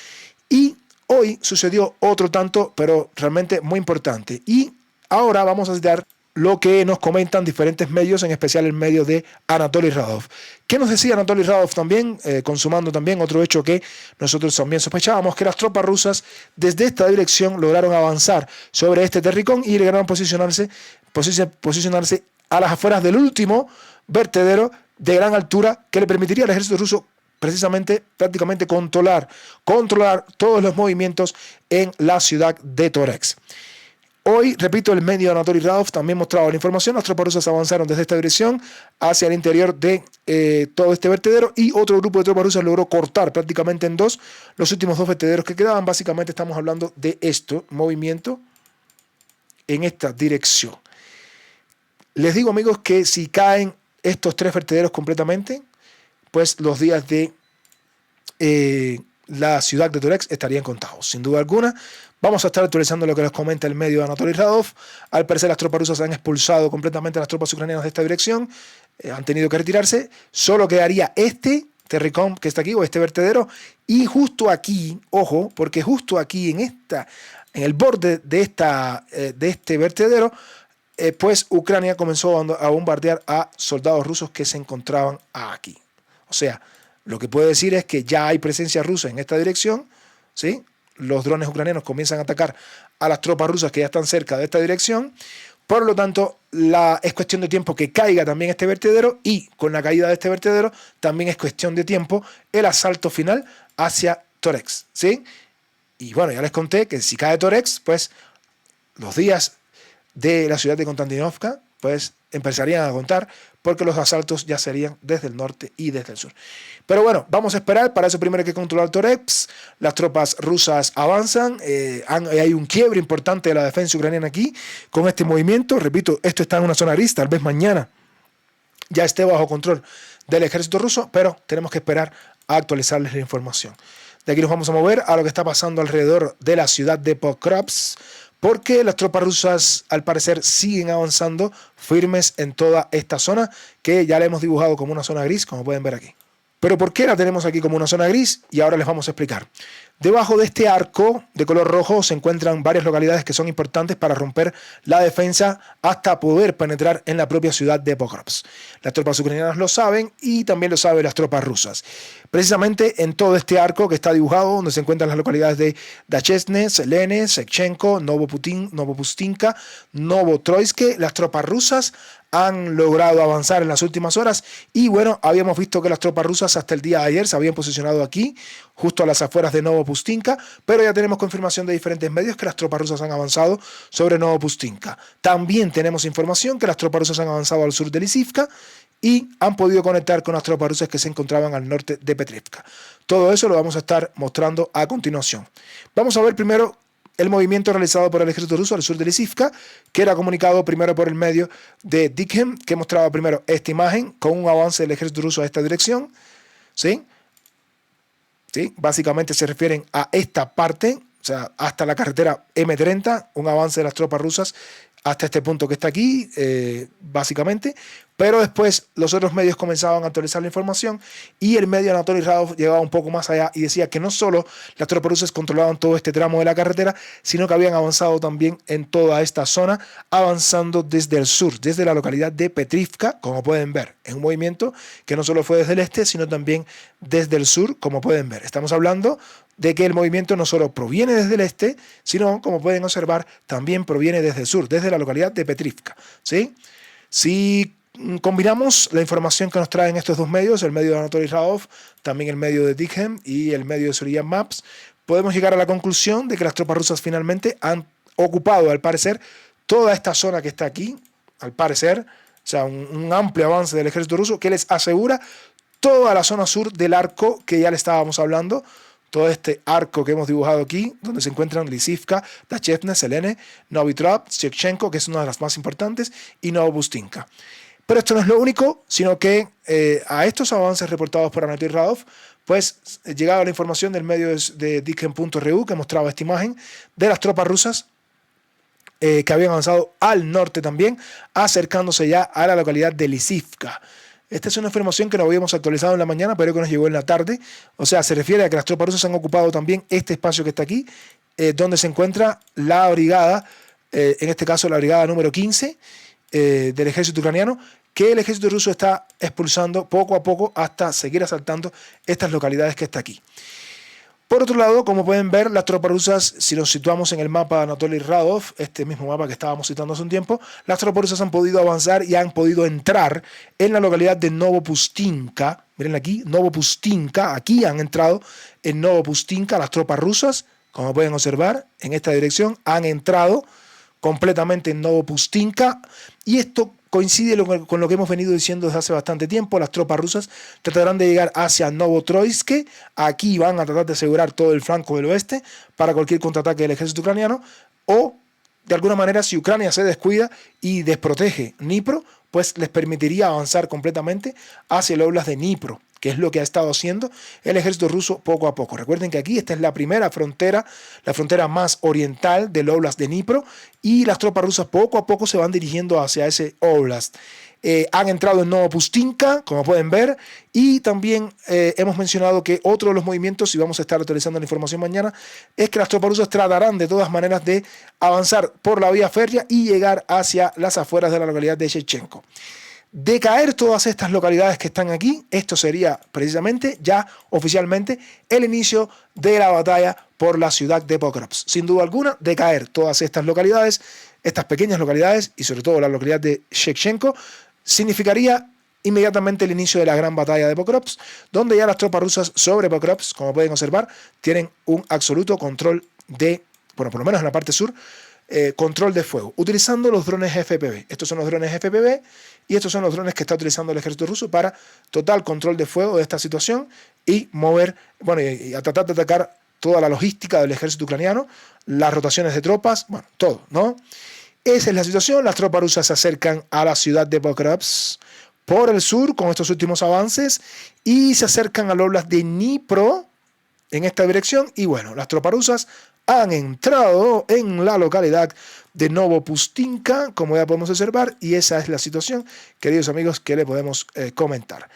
Y hoy sucedió otro tanto, pero realmente muy importante, y ahora vamos a citar lo que nos comentan diferentes medios, en especial el medio de Anatoly Radov. ¿Qué nos decía Anatoly Radov también, consumando también otro hecho que nosotros también sospechábamos? Que las tropas rusas desde esta dirección lograron avanzar sobre este terricón y lograron posicionarse a las afueras del último vertedero de gran altura, que le permitiría al ejército ruso precisamente prácticamente controlar todos los movimientos en la ciudad de Toretsk. Hoy, repito, el medio Anatoly Radov también mostraba la información. Las tropas rusas avanzaron desde esta dirección hacia el interior de todo este vertedero, y otro grupo de tropas rusas logró cortar prácticamente en dos los últimos dos vertederos que quedaban. Básicamente estamos hablando de movimiento en esta dirección. Les digo, amigos, que si caen estos tres vertederos completamente, pues los días de la ciudad de Toretsk estarían contados, sin duda alguna. Vamos a estar actualizando lo que nos comenta el medio de Anatoly Radov. Al parecer las tropas rusas han expulsado completamente a las tropas ucranianas de esta dirección, han tenido que retirarse. Solo quedaría este terricón que está aquí, o este vertedero, y justo aquí, ojo, porque justo aquí en el borde de este vertedero, pues Ucrania comenzó a bombardear a soldados rusos que se encontraban aquí. O sea, lo que puedo decir es que ya hay presencia rusa en esta dirección, ¿sí? Los drones ucranianos comienzan a atacar a las tropas rusas que ya están cerca de esta dirección. Por lo tanto, es cuestión de tiempo que caiga también este vertedero, y con la caída de este vertedero también es cuestión de tiempo el asalto final hacia Toretsk, ¿sí? Y bueno, ya les conté que si cae Toretsk, pues los días de la ciudad de Konstantinovka pues empezarían a contar, porque los asaltos ya serían desde el norte y desde el sur. Pero bueno, vamos a esperar. Para eso primero hay que controlar Toretsk. Las tropas rusas avanzan. Hay un quiebre importante de la defensa ucraniana aquí con este movimiento. Repito, esto está en una zona gris. Tal vez mañana ya esté bajo control del ejército ruso, pero tenemos que esperar a actualizarles la información. De aquí nos vamos a mover a lo que está pasando alrededor de la ciudad de Pokrovsk, porque las tropas rusas al parecer siguen avanzando firmes en toda esta zona, que ya le hemos dibujado como una zona gris, como pueden ver aquí. Pero ¿por qué la tenemos aquí como una zona gris? Y ahora les vamos a explicar. Debajo de este arco de color rojo se encuentran varias localidades que son importantes para romper la defensa hasta poder penetrar en la propia ciudad de Pokrovsk. Las tropas ucranianas lo saben y también lo saben las tropas rusas. Precisamente en todo este arco que está dibujado, donde se encuentran las localidades de Dachesne, Selene, Shevchenko, Novopustinka, Novotroyske, las tropas rusas han logrado avanzar en las últimas horas y bueno, habíamos visto que las tropas rusas hasta el día de ayer se habían posicionado aquí, justo a las afueras de Novopustinka, pero ya tenemos confirmación de diferentes medios que las tropas rusas han avanzado sobre Novopustinka. También tenemos información que las tropas rusas han avanzado al sur de Lisivka y han podido conectar con las tropas rusas que se encontraban al norte de Petrivka. Todo eso lo vamos a estar mostrando a continuación. Vamos a ver primero el movimiento realizado por el ejército ruso al sur de Lisivka, que era comunicado primero por el medio de Dikhem, que mostraba primero esta imagen con un avance del ejército ruso a esta dirección. ¿Sí? ¿Sí? Básicamente se refieren a esta parte, o sea, hasta la carretera M30, un avance de las tropas rusas hasta este punto que está aquí, básicamente. Pero después los otros medios comenzaban a actualizar la información y el medio Anatoly Radov llegaba un poco más allá y decía que no solo las tropas rusas controlaban todo este tramo de la carretera, sino que habían avanzado también en toda esta zona, avanzando desde el sur, desde la localidad de Petrivka, como pueden ver. Es un movimiento que no solo fue desde el este, sino también desde el sur, como pueden ver. Estamos hablando de que el movimiento no solo proviene desde el este, sino, como pueden observar, también proviene desde el sur, desde la localidad de Petrivka. ¿Sí? Si combinamos la información que nos traen estos dos medios, el medio de Anatoly Radov, también el medio de Dikhem y el medio de Surian Maps, podemos llegar a la conclusión de que las tropas rusas finalmente han ocupado, al parecer, toda esta zona que está aquí, al parecer, o sea, un amplio avance del ejército ruso que les asegura toda la zona sur del arco que ya le estábamos hablando, todo este arco que hemos dibujado aquí, donde se encuentran Lisivka, Dachesne, Selene, Novitrop, Shevchenko, que es una de las más importantes, y Novopustinka. Pero esto no es lo único, sino que a estos avances reportados por Anatoly Radov, pues llegaba la información del medio de Dikhem.ru, que mostraba esta imagen de las tropas rusas que habían avanzado al norte también, acercándose ya a la localidad de Lisivka. Esta es una información que no habíamos actualizado en la mañana, pero que nos llegó en la tarde. O sea, se refiere a que las tropas rusas han ocupado también este espacio que está aquí, donde se encuentra la brigada, en este caso la brigada número 15 del ejército ucraniano, que el ejército ruso está expulsando poco a poco hasta seguir asaltando estas localidades que está aquí. Por otro lado, como pueden ver, las tropas rusas, si nos situamos en el mapa de Anatoly Radov, este mismo mapa que estábamos citando hace un tiempo, las tropas rusas han podido avanzar y han podido entrar en la localidad de Novopustinka. Miren aquí, Novopustinka, aquí han entrado en Novopustinka las tropas rusas, como pueden observar, en esta dirección han entrado completamente en Novopustinka, y esto coincide con lo que hemos venido diciendo desde hace bastante tiempo. Las tropas rusas tratarán de llegar hacia Novotroysk. Aquí van a tratar de asegurar todo el flanco del oeste para cualquier contraataque del ejército ucraniano, o de alguna manera, si Ucrania se descuida y desprotege Dnipro, pues les permitiría avanzar completamente hacia el Oblast de Dnipro, que es lo que ha estado haciendo el ejército ruso poco a poco. Recuerden que aquí esta es la primera frontera, la frontera más oriental del Oblast de Dnipro, y las tropas rusas poco a poco se van dirigiendo hacia ese Oblast. Han entrado en Novopustinka, como pueden ver, y también hemos mencionado que otro de los movimientos, y vamos a estar actualizando la información mañana, es que las tropas rusas tratarán de todas maneras de avanzar por la vía férrea y llegar hacia las afueras de la localidad de Shevchenko. De caer todas estas localidades que están aquí, esto sería precisamente ya oficialmente el inicio de la batalla por la ciudad de Pokrovsk. Sin duda alguna, de caer todas estas localidades, estas pequeñas localidades, y sobre todo la localidad de Shevchenko, significaría inmediatamente el inicio de la gran batalla de Pokrovsk, donde ya las tropas rusas sobre Pokrovsk, como pueden observar, tienen un absoluto control de, bueno, por lo menos en la parte sur, control de fuego, utilizando los drones FPV. Estos son los drones FPV y estos son los drones que está utilizando el ejército ruso para total control de fuego de esta situación y mover, bueno, y a tratar de atacar toda la logística del ejército ucraniano, las rotaciones de tropas, bueno, todo, ¿no? Esa es la situación. Las tropas rusas se acercan a la ciudad de Pokrovsk por el sur con estos últimos avances y se acercan al oblast de Dnipro en esta dirección. Y bueno, las tropas rusas han entrado en la localidad de Novopustinka, como ya podemos observar, y esa es la situación, queridos amigos, que le podemos comentar.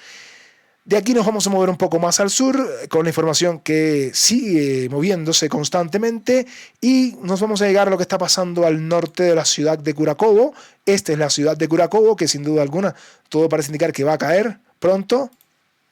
De aquí nos vamos a mover un poco más al sur con la información que sigue moviéndose constantemente y nos vamos a llegar a lo que está pasando al norte de la ciudad de Kurakovo. Esta es la ciudad de Kurakovo, que sin duda alguna todo parece indicar que va a caer pronto.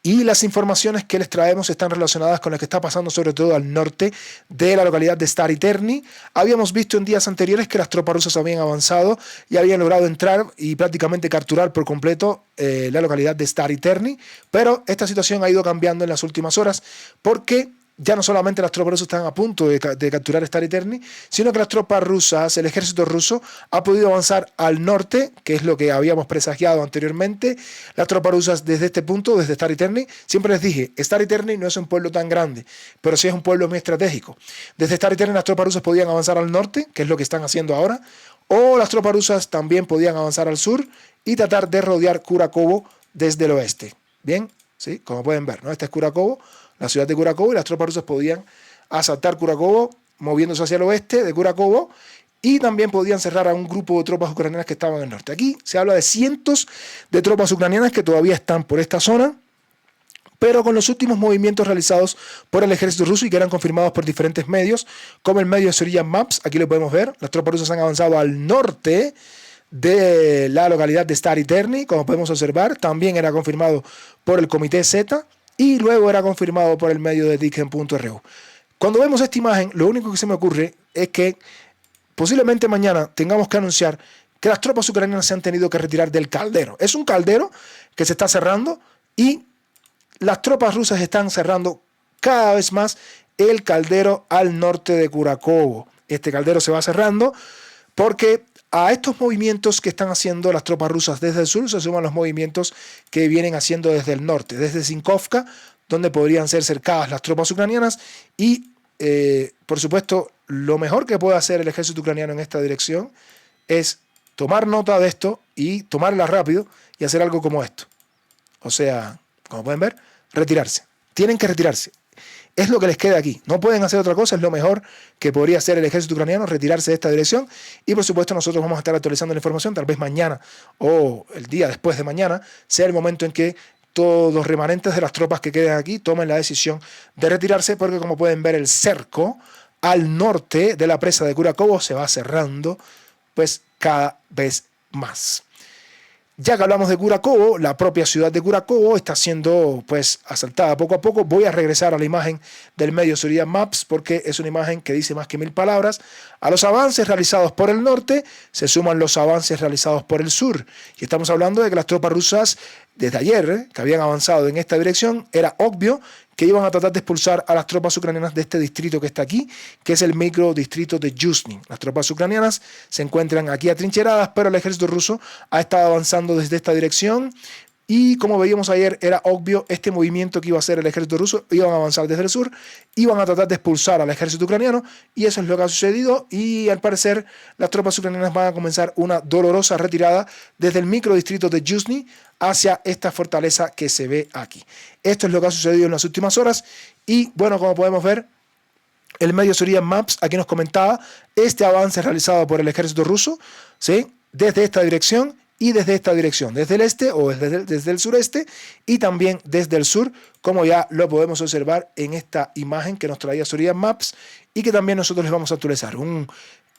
Y las informaciones que les traemos están relacionadas con lo que está pasando sobre todo al norte de la localidad de Stary Terny. Habíamos visto en días anteriores que las tropas rusas habían avanzado y habían logrado entrar y prácticamente capturar por completo la localidad de Stary Terny, pero esta situación ha ido cambiando en las últimas horas porque ya no solamente las tropas rusas están a punto de capturar Stary Terny, sino que las tropas rusas, el ejército ruso, ha podido avanzar al norte, que es lo que habíamos presagiado anteriormente. Las tropas rusas desde este punto, desde Stary Terny, siempre les dije, Stary Terny no es un pueblo tan grande, pero sí es un pueblo muy estratégico. Desde Stary Terny las tropas rusas podían avanzar al norte, que es lo que están haciendo ahora, o las tropas rusas también podían avanzar al sur y tratar de rodear Kurakovo desde el oeste. Bien, ¿sí? Como pueden ver, ¿no? Esta es Kurakovo, la ciudad de Kurakovo, y las tropas rusas podían asaltar Kurakovo moviéndose hacia el oeste de Kurakovo y también podían cerrar a un grupo de tropas ucranianas que estaban en el norte. Aquí se habla de cientos de tropas ucranianas que todavía están por esta zona, pero con los últimos movimientos realizados por el ejército ruso y que eran confirmados por diferentes medios, como el medio Surya Maps, aquí lo podemos ver, las tropas rusas han avanzado al norte de la localidad de Stary Terny, como podemos observar, también era confirmado por el Comité Z, y luego era confirmado por el medio de Dicken.ru. Cuando vemos esta imagen, lo único que se me ocurre es que posiblemente mañana tengamos que anunciar que las tropas ucranianas se han tenido que retirar del caldero. Es un caldero que se está cerrando y las tropas rusas están cerrando cada vez más el caldero al norte de Kurakovo. Este caldero se va cerrando porque a estos movimientos que están haciendo las tropas rusas desde el sur se suman los movimientos que vienen haciendo desde el norte, desde Zinkovka, donde podrían ser cercadas las tropas ucranianas y, por supuesto, lo mejor que puede hacer el ejército ucraniano en esta dirección es tomar nota de esto y tomarla rápido y hacer algo como esto. O sea, como pueden ver, retirarse. Tienen que retirarse. Es lo que les queda aquí. No pueden hacer otra cosa. Es lo mejor que podría hacer el ejército ucraniano, retirarse de esta dirección. Y por supuesto nosotros vamos a estar actualizando la información. Tal vez mañana o el día después de mañana sea el momento en que todos los remanentes de las tropas que queden aquí tomen la decisión de retirarse, porque como pueden ver el cerco al norte de la presa de Kurakovo se va cerrando pues cada vez más. Ya que hablamos de Kurakovo, la propia ciudad de Kurakovo está siendo pues asaltada poco a poco. Voy a regresar a la imagen del medio Surya Maps porque es una imagen que dice más que 1000 palabras. A los avances realizados por el norte se suman los avances realizados por el sur. Y estamos hablando de que las tropas rusas desde ayer, que habían avanzado en esta dirección, era obvio que iban a tratar de expulsar a las tropas ucranianas de este distrito que está aquí, que es el microdistrito de Yuzhny. Las tropas ucranianas se encuentran aquí atrincheradas, pero el ejército ruso ha estado avanzando desde esta dirección y como veíamos ayer, era obvio este movimiento que iba a hacer el ejército ruso. Iban a avanzar desde el sur, iban a tratar de expulsar al ejército ucraniano y eso es lo que ha sucedido y al parecer las tropas ucranianas van a comenzar una dolorosa retirada desde el microdistrito de Yuzhny hacia esta fortaleza que se ve aquí. Esto es lo que ha sucedido en las últimas horas y bueno, como podemos ver, el medio Surya Maps aquí nos comentaba este avance realizado por el ejército ruso, ¿sí? Desde esta dirección y desde esta dirección, desde el este o desde el sureste y también desde el sur, como ya lo podemos observar en esta imagen que nos traía Surya Maps y que también nosotros les vamos a actualizar. Un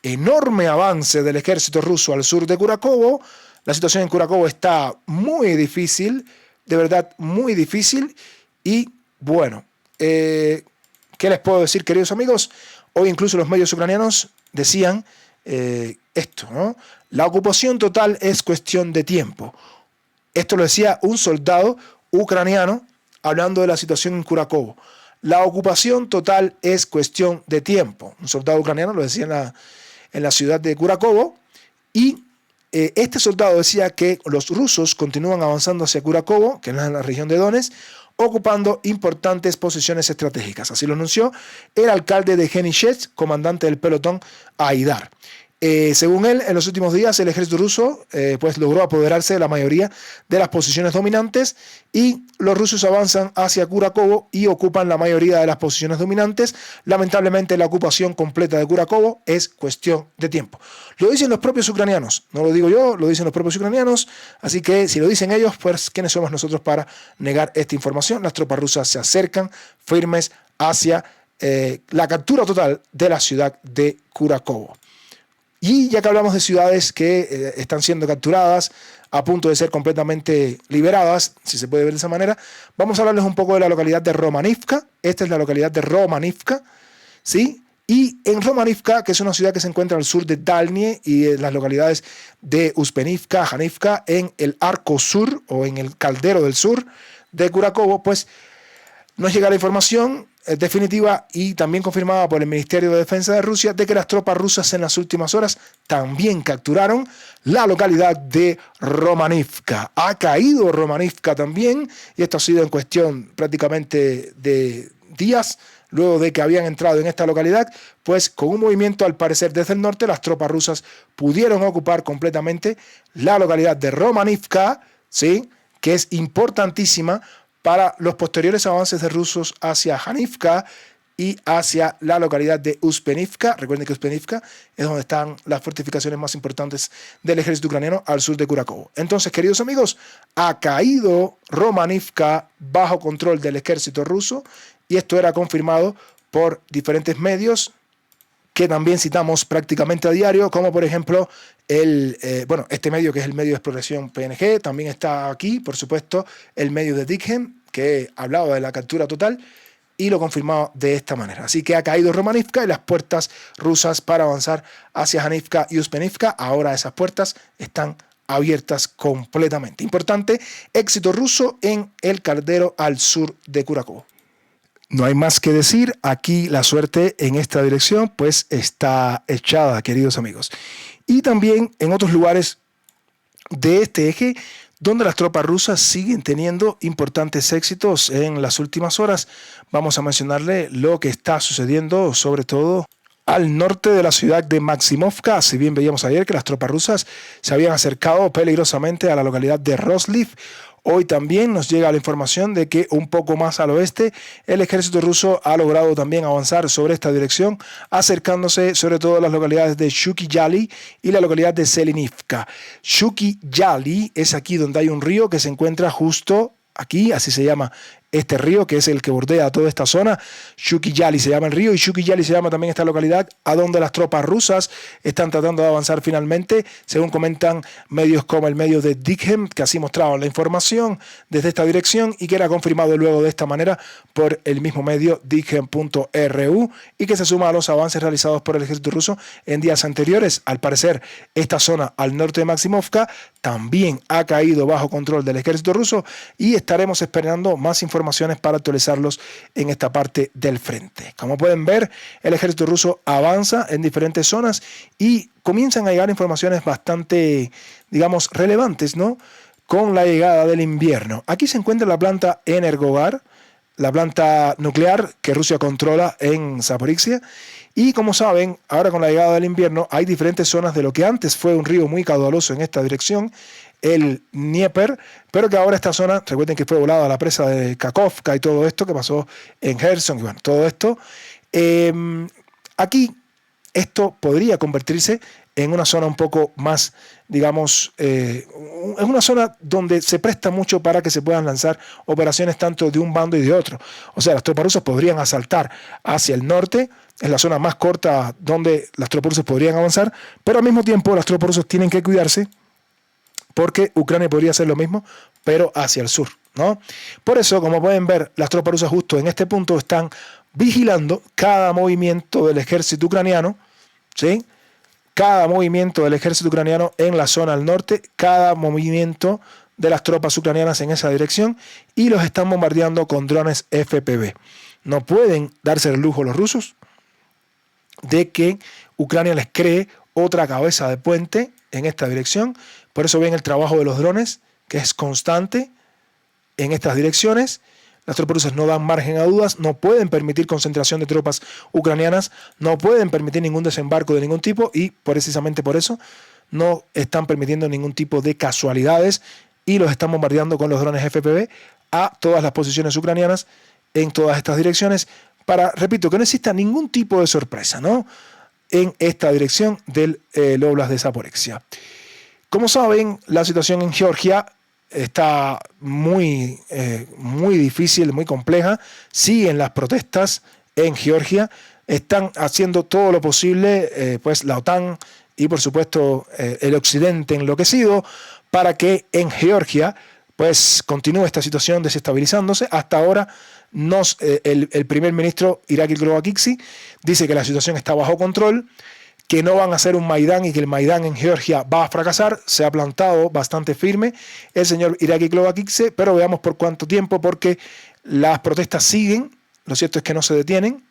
enorme avance del ejército ruso al sur de Kurakovo. La situación en Kurakovo está muy difícil, de verdad muy difícil. Y bueno, ¿qué les puedo decir, queridos amigos? Hoy incluso los medios ucranianos decían esto, ¿no? La ocupación total es cuestión de tiempo. Esto lo decía un soldado ucraniano hablando de la situación en Kurakovo. La ocupación total es cuestión de tiempo. Un soldado ucraniano lo decía en la ciudad de Kurakovo y este soldado decía que los rusos continúan avanzando hacia Kurakovo, que es la región de Donetsk, ocupando importantes posiciones estratégicas. Así lo anunció el alcalde de Genishech, comandante del pelotón Aidar. Según él, en los últimos días el ejército ruso pues logró apoderarse de la mayoría de las posiciones dominantes y los rusos avanzan hacia Kurakovo y ocupan la mayoría de las posiciones dominantes. Lamentablemente la ocupación completa de Kurakovo es cuestión de tiempo. Lo dicen los propios ucranianos, no lo digo yo, lo dicen los propios ucranianos, así que si lo dicen ellos, pues ¿quiénes somos nosotros para negar esta información? Las tropas rusas se acercan firmes hacia la captura total de la ciudad de Kurakovo. Y ya que hablamos de ciudades que están siendo capturadas, a punto de ser completamente liberadas, si se puede ver de esa manera, vamos a hablarles un poco de la localidad de Romanivka. Esta es la localidad de Romanivka, ¿sí? Y en Romanivka, que es una ciudad que se encuentra al sur de Dalnie y en las localidades de Uspenivka, Janivka, en el arco sur o en el caldero del sur de Kurakovo, pues nos llega la información definitiva y también confirmada por el Ministerio de Defensa de Rusia de que las tropas rusas en las últimas horas también capturaron la localidad de Romanivka. Ha caído Romanivka también y esto ha sido en cuestión prácticamente de días luego de que habían entrado en esta localidad, pues con un movimiento al parecer desde el norte las tropas rusas pudieron ocupar completamente la localidad de Romanivka, ¿sí? Que es importantísima para los posteriores avances de rusos hacia Janivka y hacia la localidad de Uspenivka. Recuerden que Uspenivka es donde están las fortificaciones más importantes del ejército ucraniano al sur de Kurakovo. Entonces, queridos amigos, ha caído Romanivka bajo control del ejército ruso y esto era confirmado por diferentes medios que también citamos prácticamente a diario, como por ejemplo este medio que es el medio de exploración PNG, también está aquí, por supuesto, el medio de Dikhem, que hablaba de la captura total y lo confirmaba de esta manera. Así que ha caído Romanivka y las puertas rusas para avanzar hacia Janivka y Uspenivka, ahora esas puertas están abiertas completamente. Importante, éxito ruso en el caldero al sur de Kurakovo. No hay más que decir, aquí la suerte en esta dirección pues está echada, queridos amigos. Y también en otros lugares de este eje, donde las tropas rusas siguen teniendo importantes éxitos en las últimas horas. Vamos a mencionarle lo que está sucediendo, sobre todo al norte de la ciudad de Maximovka. Si bien veíamos ayer que las tropas rusas se habían acercado peligrosamente a la localidad de Rosliv, hoy también nos llega la información de que un poco más al oeste el ejército ruso ha logrado también avanzar sobre esta dirección, acercándose sobre todo a las localidades de Shuki-Yali y la localidad de Selenivka. Shuki-Yali es aquí donde hay un río que se encuentra justo aquí, así se llama este río, que es el que bordea toda esta zona. Shuki-Yali se llama el río y Shuki-Yali se llama también esta localidad a donde las tropas rusas están tratando de avanzar finalmente, según comentan medios como el medio de Dikhem, que así mostraban la información desde esta dirección y que era confirmado luego de esta manera por el mismo medio Dikhem.ru y que se suma a los avances realizados por el ejército ruso en días anteriores. Al parecer, esta zona al norte de Maximovka también ha caído bajo control del ejército ruso y estaremos esperando más informaciones para actualizarlos en esta parte del frente. Como pueden ver, el ejército ruso avanza en diferentes zonas y comienzan a llegar informaciones bastante, digamos, relevantes, ¿no? Con la llegada del invierno. Aquí se encuentra la planta Energogar, la planta nuclear que Rusia controla en Zaporizhia. Y como saben, ahora con la llegada del invierno hay diferentes zonas de lo que antes fue un río muy caudaloso en esta dirección, el Dnieper, pero que ahora esta zona, recuerden que fue volada a la presa de Kakhovka y todo esto que pasó en Gerson, y bueno, todo esto, aquí esto podría convertirse en una zona un poco más, digamos, es una zona donde se presta mucho para que se puedan lanzar operaciones tanto de un bando y de otro. O sea, las tropas rusas podrían asaltar hacia el norte, es la zona más corta donde las tropas rusas podrían avanzar, pero al mismo tiempo las tropas rusas tienen que cuidarse porque Ucrania podría hacer lo mismo, pero hacia el sur, ¿no? Por eso, como pueden ver, las tropas rusas justo en este punto están vigilando cada movimiento del ejército ucraniano, ¿sí? Cada movimiento del ejército ucraniano en la zona al norte, cada movimiento de las tropas ucranianas en esa dirección y los están bombardeando con drones FPV. No pueden darse el lujo los rusos de que Ucrania les cree otra cabeza de puente en esta dirección. Por eso ven el trabajo de los drones, que es constante en estas direcciones. las tropas rusas no dan margen a dudas, no pueden permitir concentración de tropas ucranianas, no pueden permitir ningún desembarco de ningún tipo y precisamente por eso no están permitiendo ningún tipo de casualidades y los están bombardeando con los drones FPV a todas las posiciones ucranianas en todas estas direcciones para, repito, que no exista ningún tipo de sorpresa, ¿no?, en esta dirección del Oblast de Zaporizhia. Como saben, la situación en Georgia está muy difícil, muy compleja. Siguen las protestas en Georgia. Están haciendo todo lo posible, pues la OTAN y por supuesto el occidente enloquecido para que en Georgia pues continúe esta situación desestabilizándose. Hasta ahora el primer ministro Irakli Krovakiksi dice que la situación está bajo control, que no van a hacer un Maidán y que el Maidán en Georgia va a fracasar. Se ha plantado bastante firme el señor Irakli Krovakiksi, pero veamos por cuánto tiempo, porque las protestas siguen. Lo cierto es que no se detienen.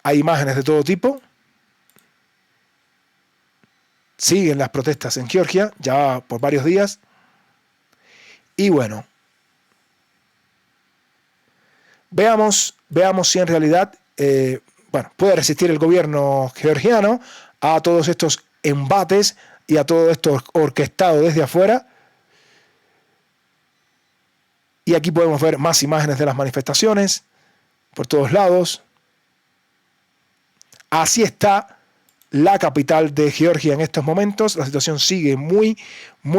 Hay imágenes de todo tipo. Siguen las protestas en Georgia ya por varios días. Y bueno, veamos si en realidad puede resistir el gobierno georgiano a todos estos embates y a todo esto orquestado desde afuera. Y aquí podemos ver más imágenes de las manifestaciones por todos lados. Así está la capital de Georgia en estos momentos. La situación sigue muy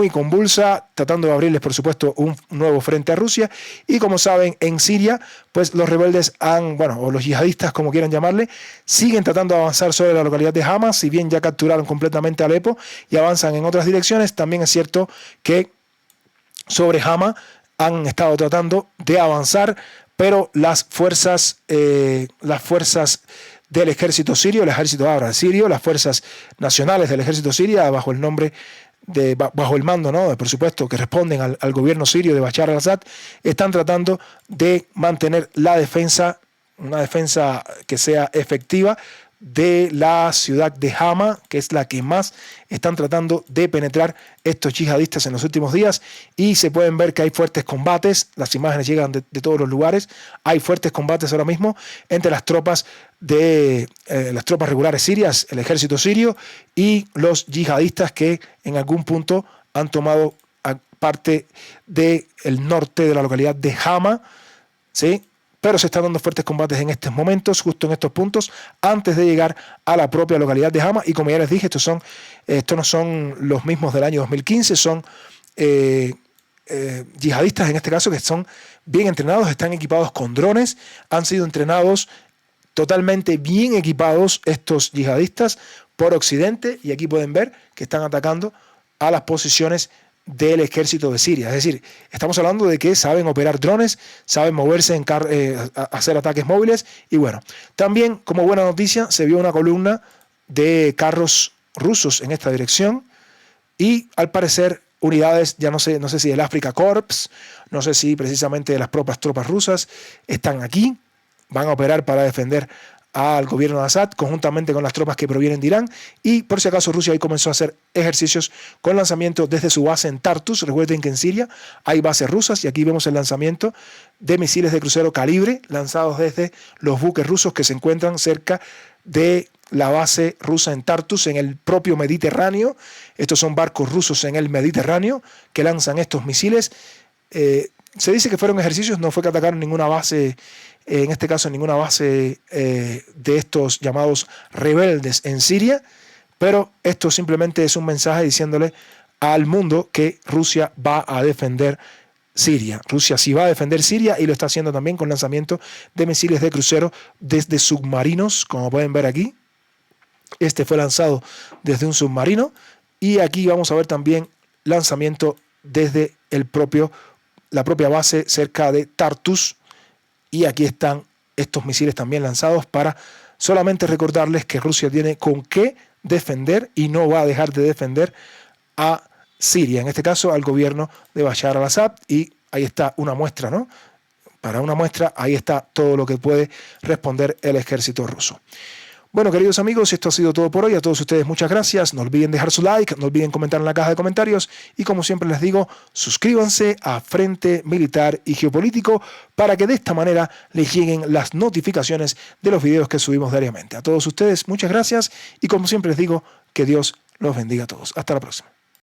convulsa, tratando de abrirles, por supuesto, un nuevo frente a Rusia. Y como saben, en Siria, pues los rebeldes o los yihadistas, como quieran llamarle, siguen tratando de avanzar sobre la localidad de Hama, si bien ya capturaron completamente Alepo y avanzan en otras direcciones. También es cierto que sobre Hama han estado tratando de avanzar, pero las fuerzas del ejército sirio, el ejército árabe sirio, las fuerzas nacionales del ejército sirio, bajo el mando, ¿no?, por supuesto, que responden al gobierno sirio de Bashar al-Assad, están tratando de mantener la defensa, una defensa que sea efectiva de la ciudad de Hama, que es la que más están tratando de penetrar estos yihadistas en los últimos días, y se pueden ver que hay fuertes combates. Las imágenes llegan de todos los lugares. Hay fuertes combates ahora mismo entre las tropas regulares sirias, el ejército sirio, y los yihadistas que en algún punto han tomado parte del norte de la localidad de Hama, ¿sí? Pero se están dando fuertes combates en estos momentos, justo en estos puntos, antes de llegar a la propia localidad de Hama. Y como ya les dije, estos no son los mismos del año 2015, son yihadistas en este caso que son bien entrenados, están equipados con drones, han sido entrenados totalmente bien equipados estos yihadistas por Occidente, y aquí pueden ver que están atacando a las posiciones del ejército de Siria. Es decir, estamos hablando de que saben operar drones, saben moverse, hacer ataques móviles. Y bueno, también como buena noticia se vio una columna de carros rusos en esta dirección, y al parecer unidades, ya no sé si del Afrika Korps, no sé si precisamente de las propias tropas rusas, están aquí, van a operar para defender al gobierno de Assad, conjuntamente con las tropas que provienen de Irán. Y por si acaso Rusia ahí comenzó a hacer ejercicios con lanzamiento desde su base en Tartus. Recuerden que en Siria hay bases rusas, y aquí vemos el lanzamiento de misiles de crucero calibre lanzados desde los buques rusos que se encuentran cerca de la base rusa en Tartus, en el propio Mediterráneo. Estos son barcos rusos en el Mediterráneo que lanzan estos misiles. Se dice que fueron ejercicios, no fue que atacaron ninguna base, en este caso ninguna base de estos llamados rebeldes en Siria, pero esto simplemente es un mensaje diciéndole al mundo que Rusia va a defender Siria. Rusia sí va a defender Siria, y lo está haciendo también con lanzamiento de misiles de crucero desde submarinos, como pueden ver aquí. Este fue lanzado desde un submarino, y aquí vamos a ver también lanzamiento desde la propia base cerca de Tartus. Y aquí están estos misiles también lanzados para solamente recordarles que Rusia tiene con qué defender y no va a dejar de defender a Siria, en este caso al gobierno de Bashar al-Assad. Y ahí está una muestra, ¿no? Para una muestra, ahí está todo lo que puede responder el ejército ruso. Bueno, queridos amigos, esto ha sido todo por hoy. A todos ustedes muchas gracias. No olviden dejar su like, no olviden comentar en la caja de comentarios y como siempre les digo, suscríbanse a Frente Militar y Geopolítico para que de esta manera les lleguen las notificaciones de los videos que subimos diariamente. A todos ustedes muchas gracias y como siempre les digo, que Dios los bendiga a todos. Hasta la próxima.